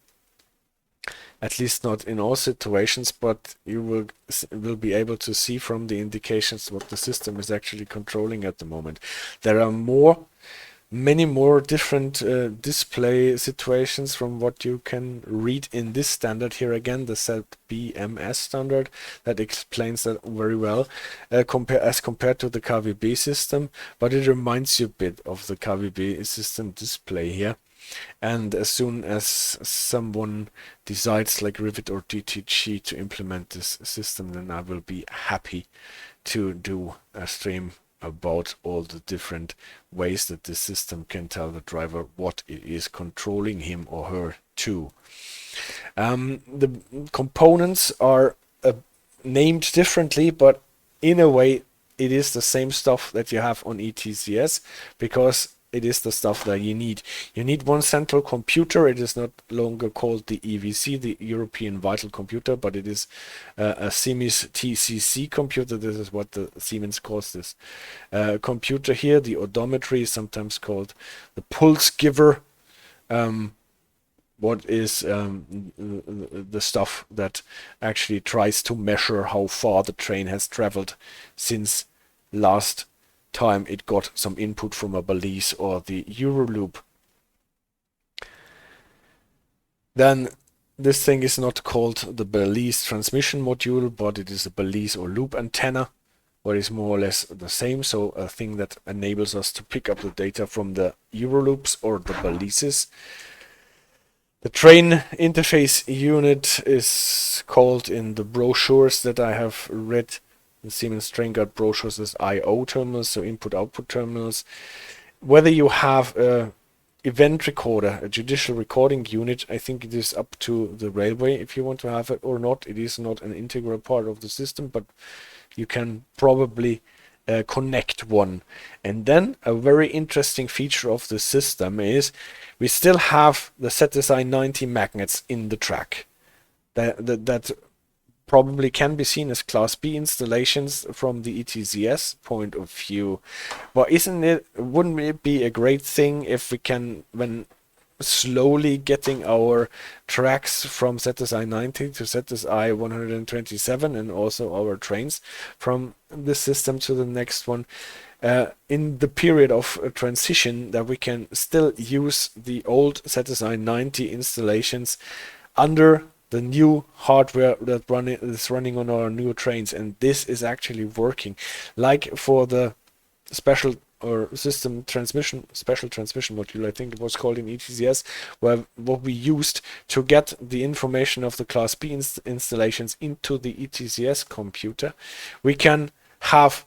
at least not in all situations, but you will be able to see from the indications what the system is actually controlling at the moment. There are many more different display situations from what you can read in this standard here. Again, the ZBMS standard that explains that very well as compared to the KVB system, but it reminds you a bit of the KVB system display here. And as soon as someone decides, like Rivet or DTG, to implement this system, then I will be happy to do a stream about all the different ways that the system can tell the driver what it is controlling him or her to. The components are named differently, but in a way it is the same stuff that you have on ETCS, because it is the stuff that you need. You need one central computer. It is not longer called the EVC, the European Vital Computer, but it is a Siemens TCC computer. This is what the Siemens calls this computer here. The odometry is sometimes called the pulse giver. What is the stuff that actually tries to measure how far the train has traveled since last time it got some input from a balise or the Euroloop. Then this thing is not called the balise transmission module, but it is a balise or loop antenna, what is more or less the same. So a thing that enables us to pick up the data from the Euroloops or the balises. The train interface unit is called in the brochures that I have read, the Siemens Trainguard brochures, as I/O terminals, so input-output terminals. Whether you have a event recorder, a judicial recording unit, I think it is up to the railway if you want to have it or not. It is not an integral part of the system, but you can probably connect one. And then a very interesting feature of the system is we still have the ZSI-90 magnets in the track. That probably can be seen as Class B installations from the ETCS point of view. But wouldn't it be a great thing if we can, when slowly getting our tracks from ZSI-90 to ZSI-127 and also our trains from this system to the next one, in the period of transition, that we can still use the old ZSI-90 installations under the new hardware that is running on our new trains. And this is actually working. Like for the special transmission module, I think it was called in ETCS, where what we used to get the information of the Class B installations into the ETCS computer, we can have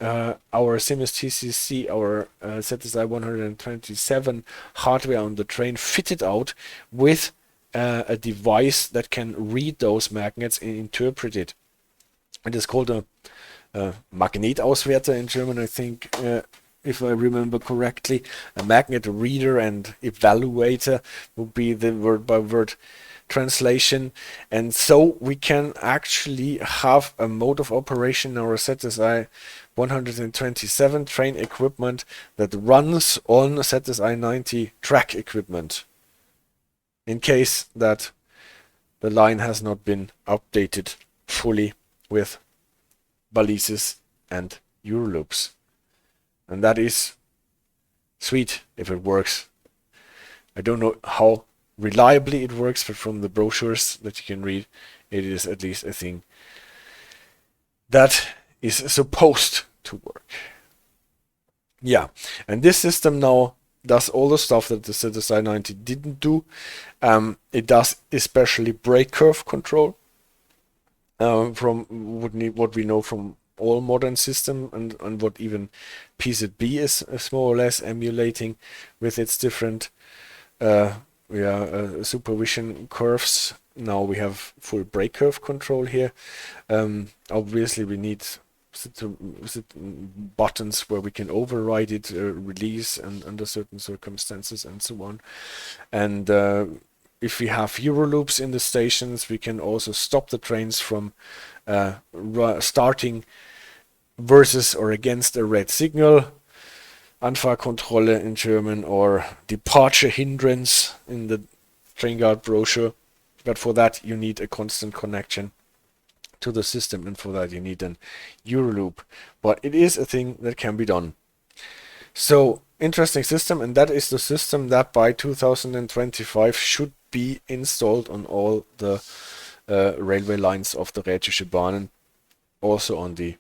our Siemens TCC, our ZSI-127 hardware on the train fitted out with a device that can read those magnets and interpret it. It is called a Magnetauswerter in German, I think, if I remember correctly. A magnet reader and evaluator would be the word-by-word translation. And so we can actually have a mode of operation in our ZSI-127 train equipment that runs on ZSI-90 track equipment, in case that the line has not been updated fully with balises and Euroloops. And that is sweet if it works. I don't know how reliably it works, but from the brochures that you can read, it is at least a thing that is supposed to work. Yeah, and this system now does all the stuff that the ZSI-90 didn't do. It does especially brake curve control, from what we know from all modern system, and what even PZB is more or less emulating with its different supervision curves. Now we have full brake curve control here. Obviously we need buttons where we can override it, release, and under certain circumstances, and so on. And if we have Euroloops in the stations, we can also stop the trains from starting versus or against a red signal, Anfahrkontrolle in German, or departure hindrance in the Trainguard brochure. But for that you need a constant connection to the system, and for that you need an Euroloop. But it is a thing that can be done. So interesting system, and that is the system that by 2025 should be installed on all the railway lines of the Rhätische Bahn, also on the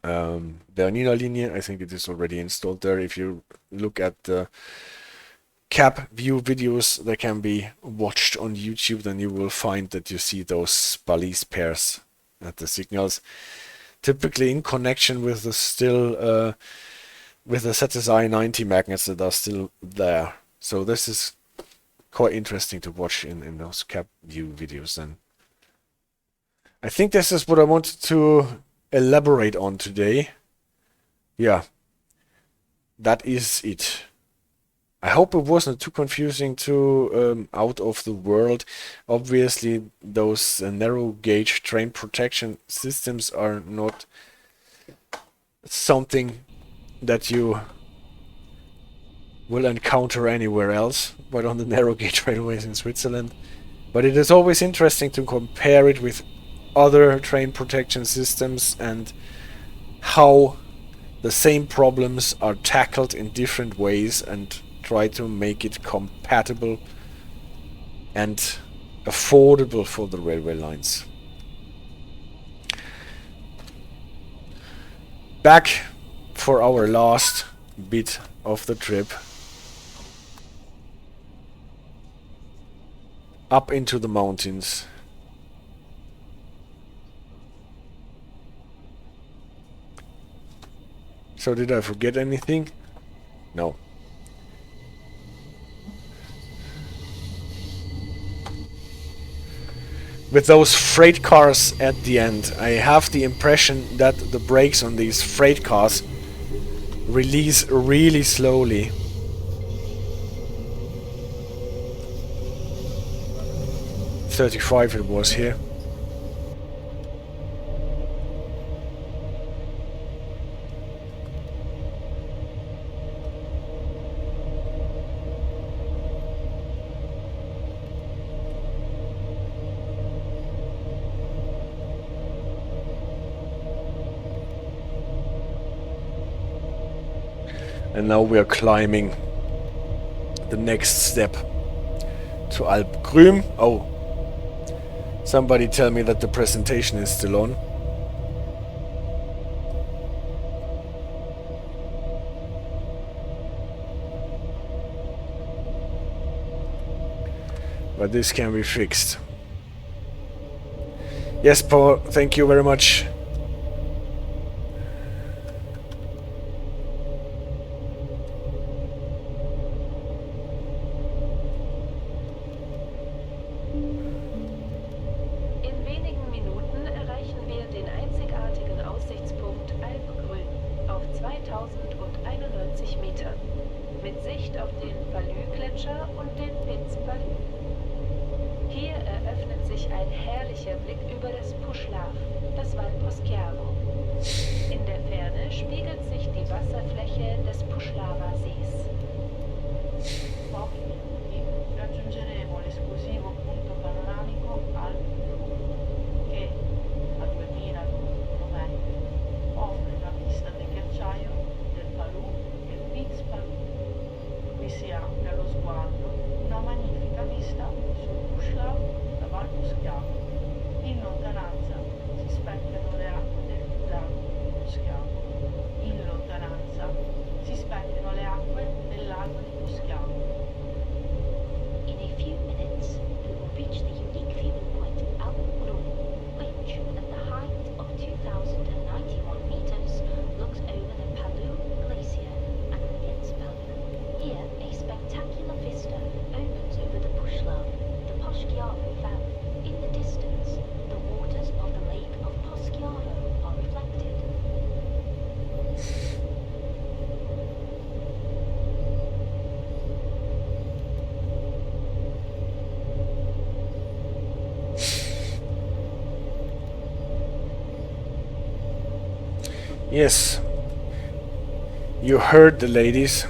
Berninalinie. I think it is already installed there. If you look at the cab view videos that can be watched on YouTube, then you will find that you see those balise pairs at the signals, typically in connection with the still with the ZSI-90 magnets that are still there. So this is quite interesting to watch in those cab view videos. Then I think this is what I wanted to elaborate on today. Yeah, that is it. I hope it wasn't too confusing, too out of the world. Obviously, those narrow gauge train protection systems are not something that you will encounter anywhere else, but on the narrow gauge railways in Switzerland. But it is always interesting to compare it with other train protection systems and how the same problems are tackled in different ways, and try to make it compatible and affordable for the railway lines. Back for our last bit of the trip. up into the mountains. So did I forget anything? No. With those freight cars at the end, I have the impression that the brakes on these freight cars release really slowly. .35 it was here. And now we are climbing the next step to Alp Grüm. Oh, somebody tell me that the presentation is still on. But this can be fixed. Yes, Paul, thank you very much. Yes, you heard the ladies.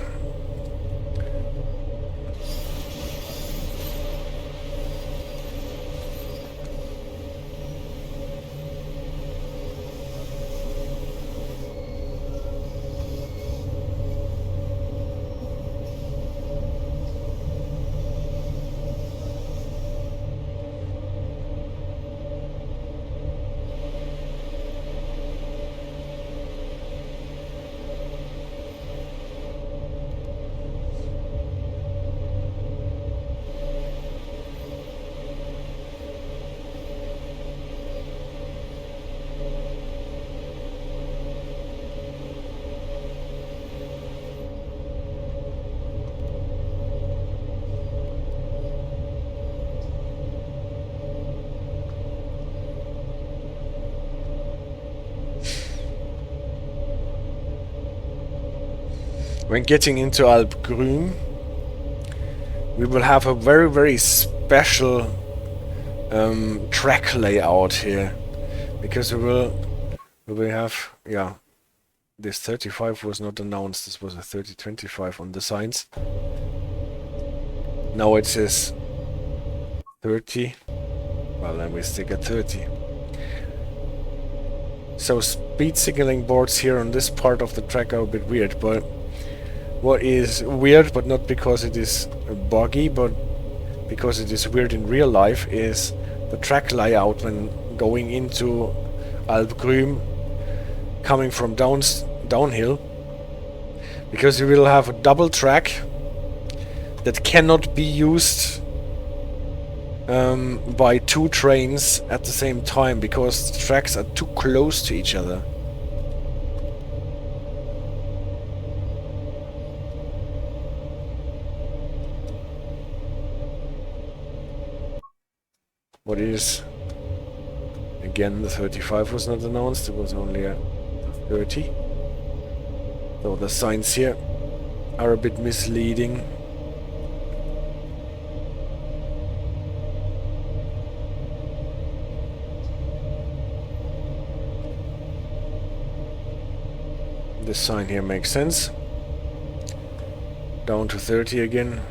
When getting into Alp Grüm, we will have a very special track layout here, because we will have, yeah, this 35 was not announced, this was a 3025 on the signs. Now it says 30, well then we stick at 30. So speed signaling boards here on this part of the track are a bit weird, but what is weird, but not because it is buggy, but because it is weird in real life, is the track layout when going into Alp Grüm, coming from downhill, because you will have a double track that cannot be used by 2 trains at the same time because the tracks are too close to each other. What is... Again, the 35 was not announced, it was only a 30. So the signs here are a bit misleading. This sign here makes sense. Down to 30 again.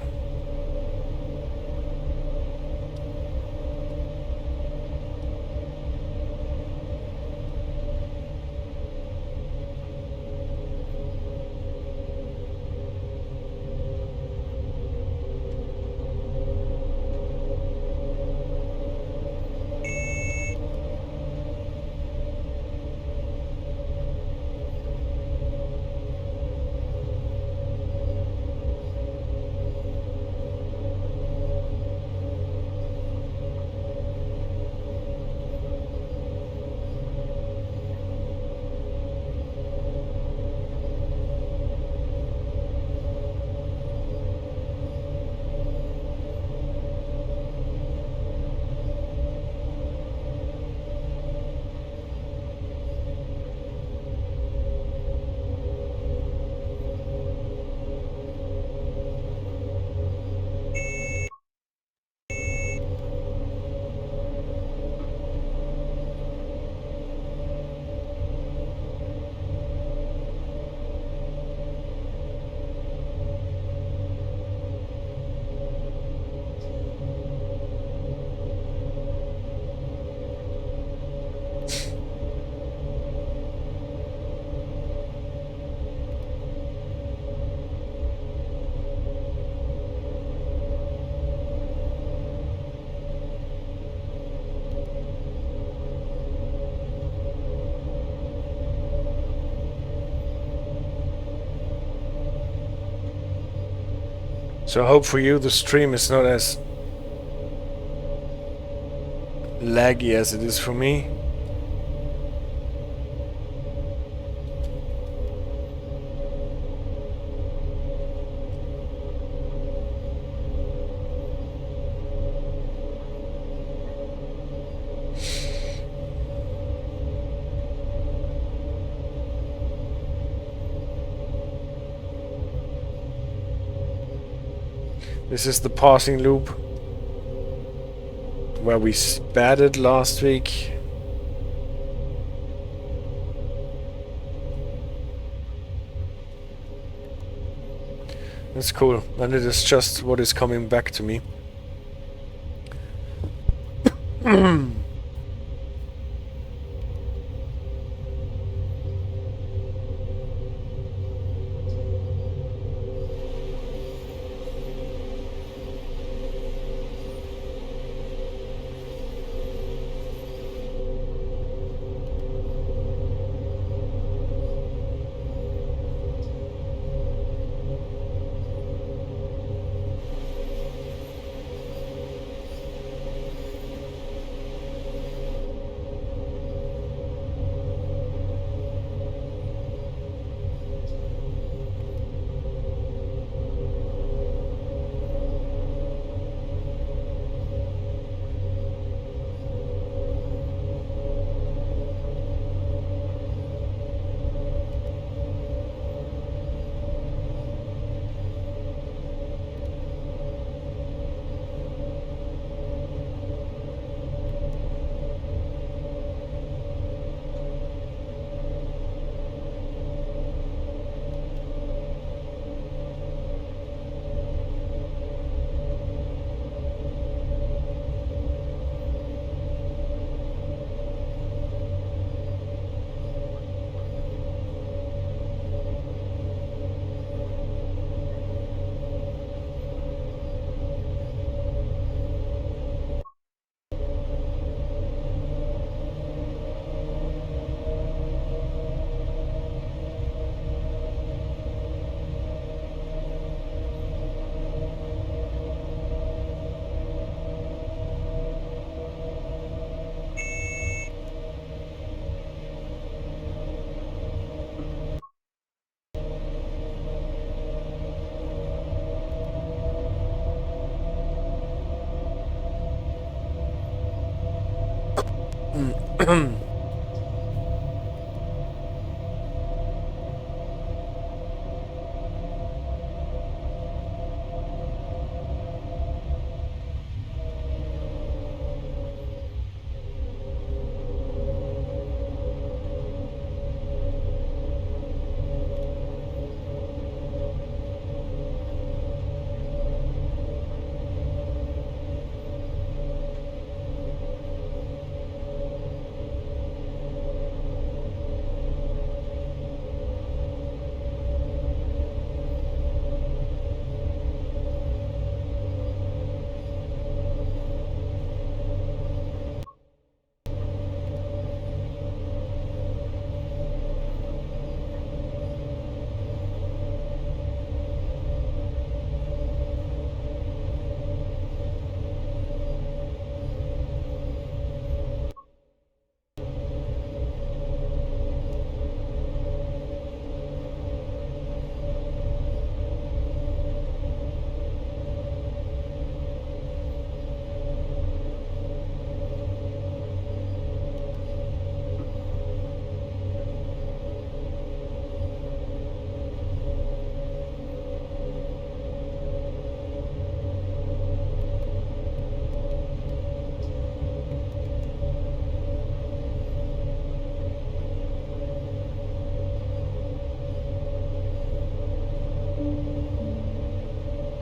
So I hope for you the stream is not as laggy as it is for me. This is the passing loop where we spatted last week. That's cool, and it is just what is coming back to me.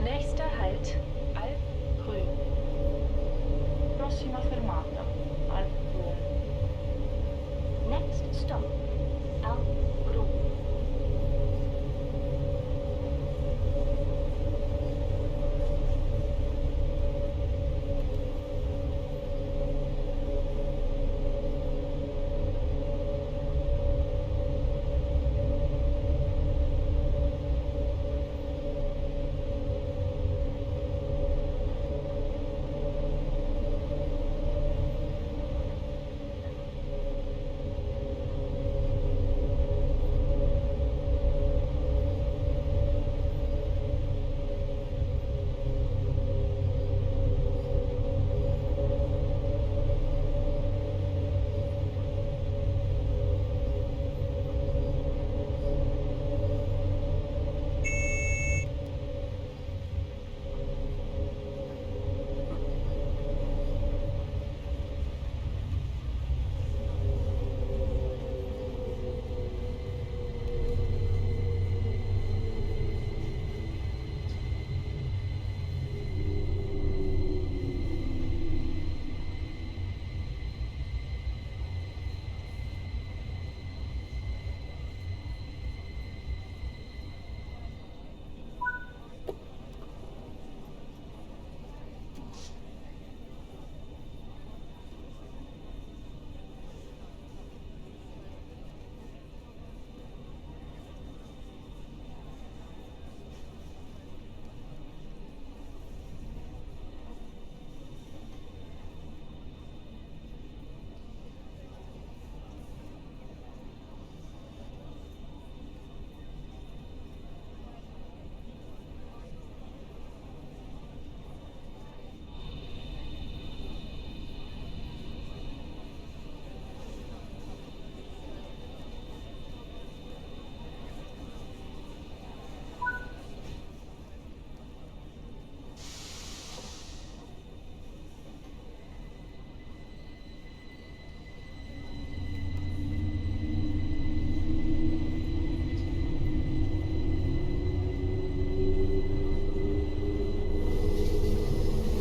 Nächster Halt, Alp Grüm. Prossima fermata, Alp Grüm. Next stop, Alp Grüm.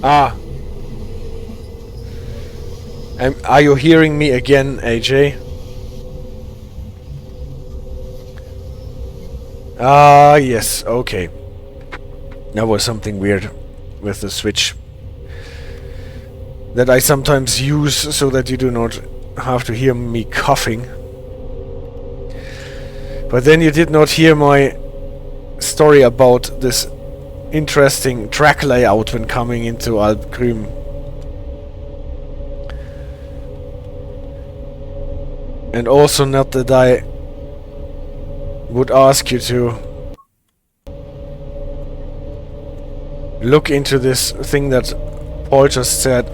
Ah. Are you hearing me again, AJ? Ah, yes, okay. That was something weird with the switch that I sometimes use so that you do not have to hear me coughing. But then you did not hear my story about this interesting track layout when coming into Alp Grüm. And also not that I would ask you to look into this thing that Paul just said,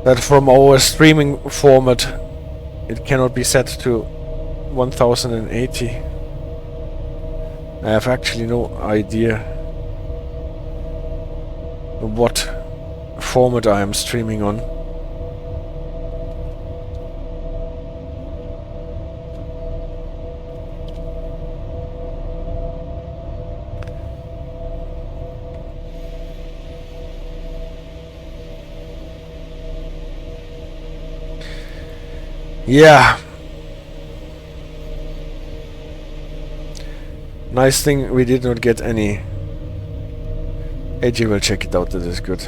that from our streaming format it cannot be set to 1080. I have actually no idea what format I am streaming on. Yeah. Nice thing we did not get any. AJ will check it out, that is good.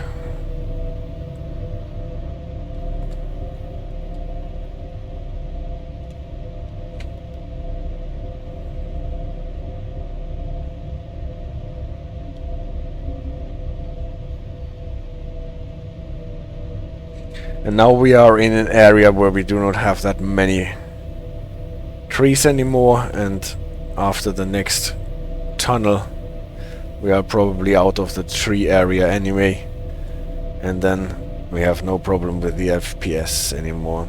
And now we are in an area where we do not have that many trees anymore, and after the next tunnel we are probably out of the tree area anyway, and then we have no problem with the FPS anymore.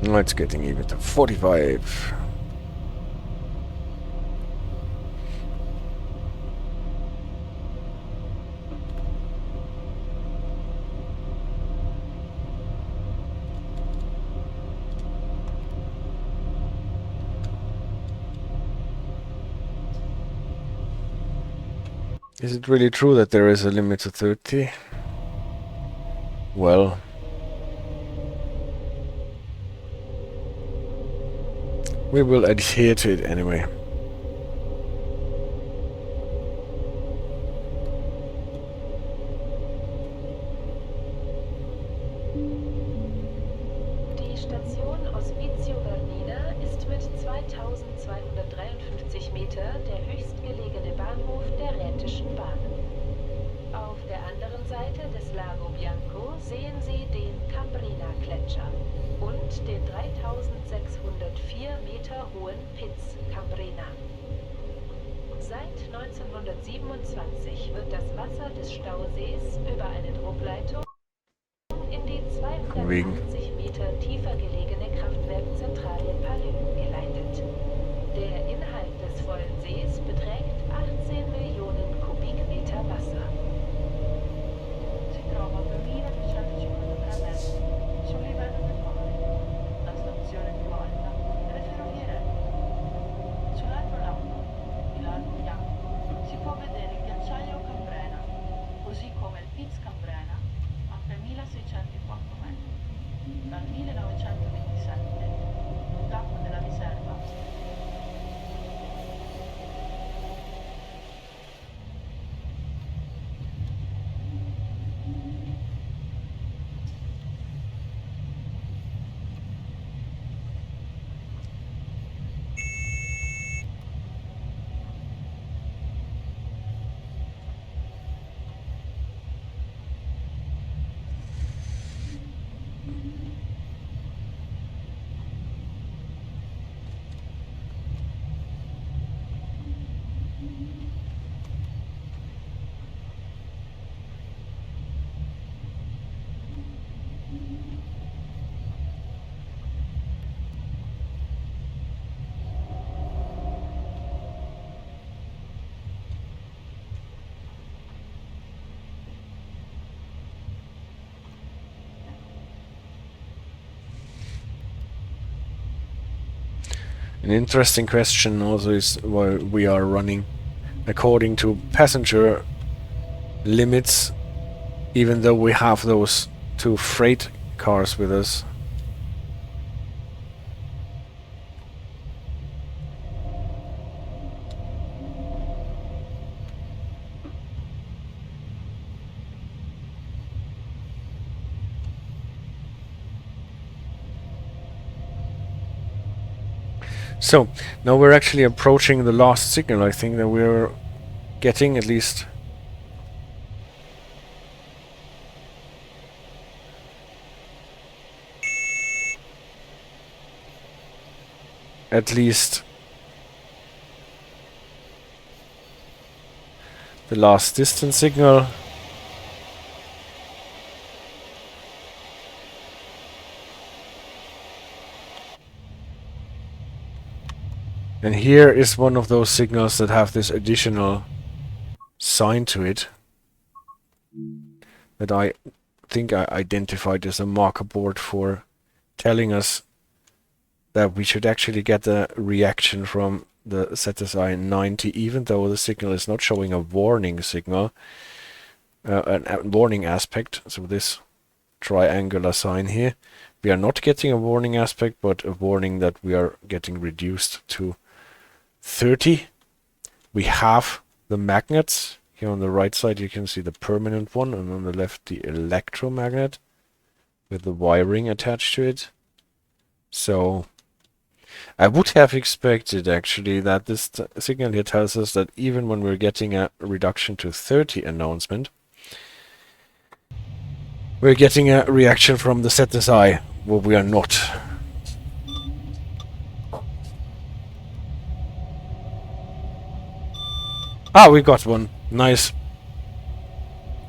Now it's getting even to 45. Is it really true that there is a limit to 30? Well, we will adhere to it anyway. Die Station Ospizio Bernina ist mit 2253 Meter der höchstgelegene Bahnhof der Rhätischen Bahn. Auf der anderen Seite des Lago Bianco sehen Sie den Cambrina-Gletscher und den 3604 Meter hohen Piz Cambrina. Seit 1927 wird das Wasser des Stausees über eine Druckleitung in die 280 Meter tiefer gelegene Kraftwerkzentrale Palü geleitet. Der Inhalt des vollen Sees beträgt 18 Millionen Kubikmeter Wasser. Si trova a 2253 metri sul livello del mare, la stazione più alta delle ferrovie Reti. Sull'altro lato, il lago Bianco, si può vedere il ghiacciaio Cambrena, così come il Piz Cambrena a 3604 metri. Dal 1927, tappa della riserva. An interesting question also is why we are running according to passenger limits, even though we have those two freight cars with us. So, now we're actually approaching the last signal, I think, that we're getting, at least. At least the last distance signal. And here is one of those signals that have this additional sign to it that I think I identified as a marker board for telling us that we should actually get a reaction from the ZSI-90, even though the signal is not showing a warning signal, a warning aspect. So this triangular sign here, we are not getting a warning aspect, but a warning that we are getting reduced to 30. We have the magnets. Here on the right side you can see the permanent one, and on the left the electromagnet with the wiring attached to it. So I would have expected actually that this signal here tells us that even when we're getting a reduction to 30 announcement, we're getting a reaction from the ZSI, where we are not. Ah, we got one. Nice.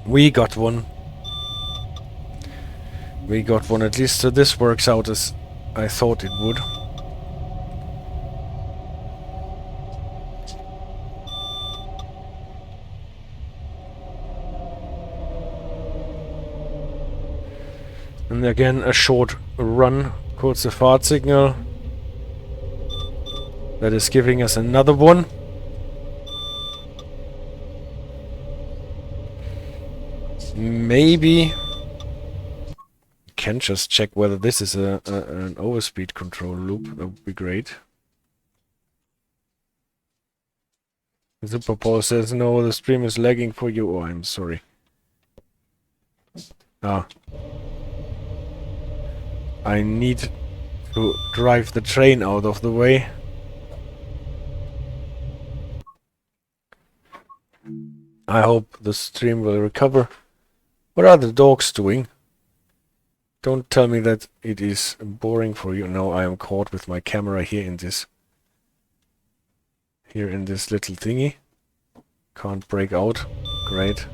We got one. We got one. At least so this works out as I thought it would. And again, a short run, Kurze Fahrt signal. That is giving us another one. Maybe can just check whether this is an overspeed control loop. That would be great. Superpole says no, the stream is lagging for you. Oh, I'm sorry. Ah. I need to drive the train out of the way. I hope the stream will recover. What are the dogs doing? Don't tell me that it is boring for you. No, I am caught with my camera here in this little thingy. Can't break out. Great.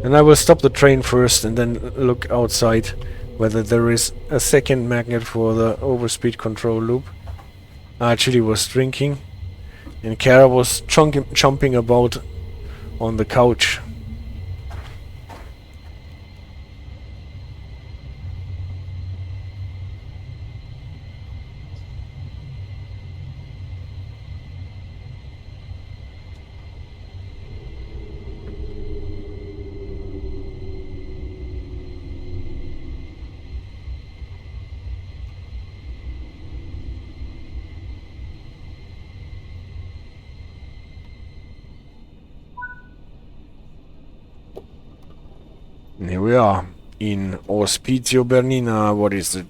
And I will stop the train first and then look outside whether there is a second magnet for the overspeed control loop. I actually was drinking and Kara was jumping about on the couch. And here we are in Ospizio Bernina. What is the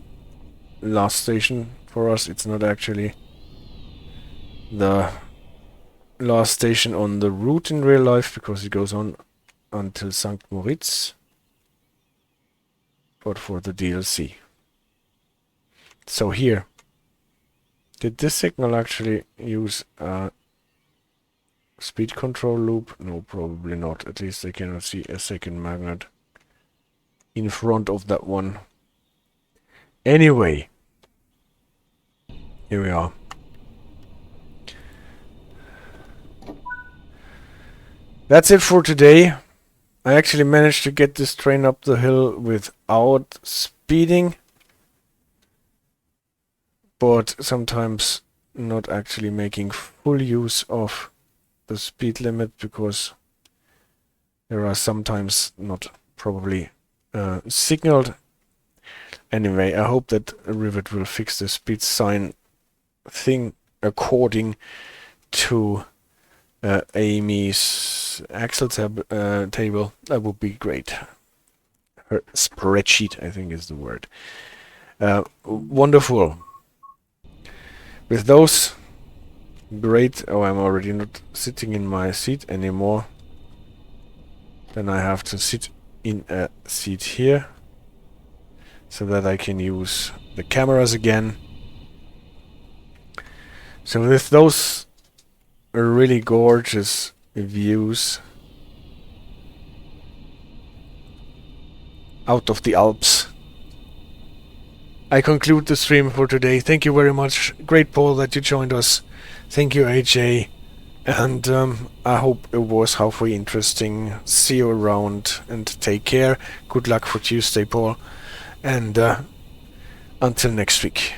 last station for us? It's not actually the last station on the route in real life because it goes on until St. Moritz, but for the DLC. So here, did this signal actually use a speed control loop? No, probably not. At least I cannot see a second magnet in front of that one. Anyway, here we are. That's it for today. I actually managed to get this train up the hill without speeding, but sometimes not actually making full use of the speed limit because there are sometimes not probably signaled. Anyway, I hope that Rivet will fix the speed sign thing according to Amy's Excel table. That would be great. her spreadsheet, I think is the word. Wonderful. With those, great. Oh, I'm already not sitting in my seat anymore. Then I have to sit in a seat here, so that I can use the cameras again. So with those really gorgeous views out of the Alps, I conclude the stream for today. Thank you very much. Great, Paul, that you joined us. Thank you, AJ. And I hope it was halfway interesting. See you around and take care. Good luck for Tuesday, Paul. And until next week.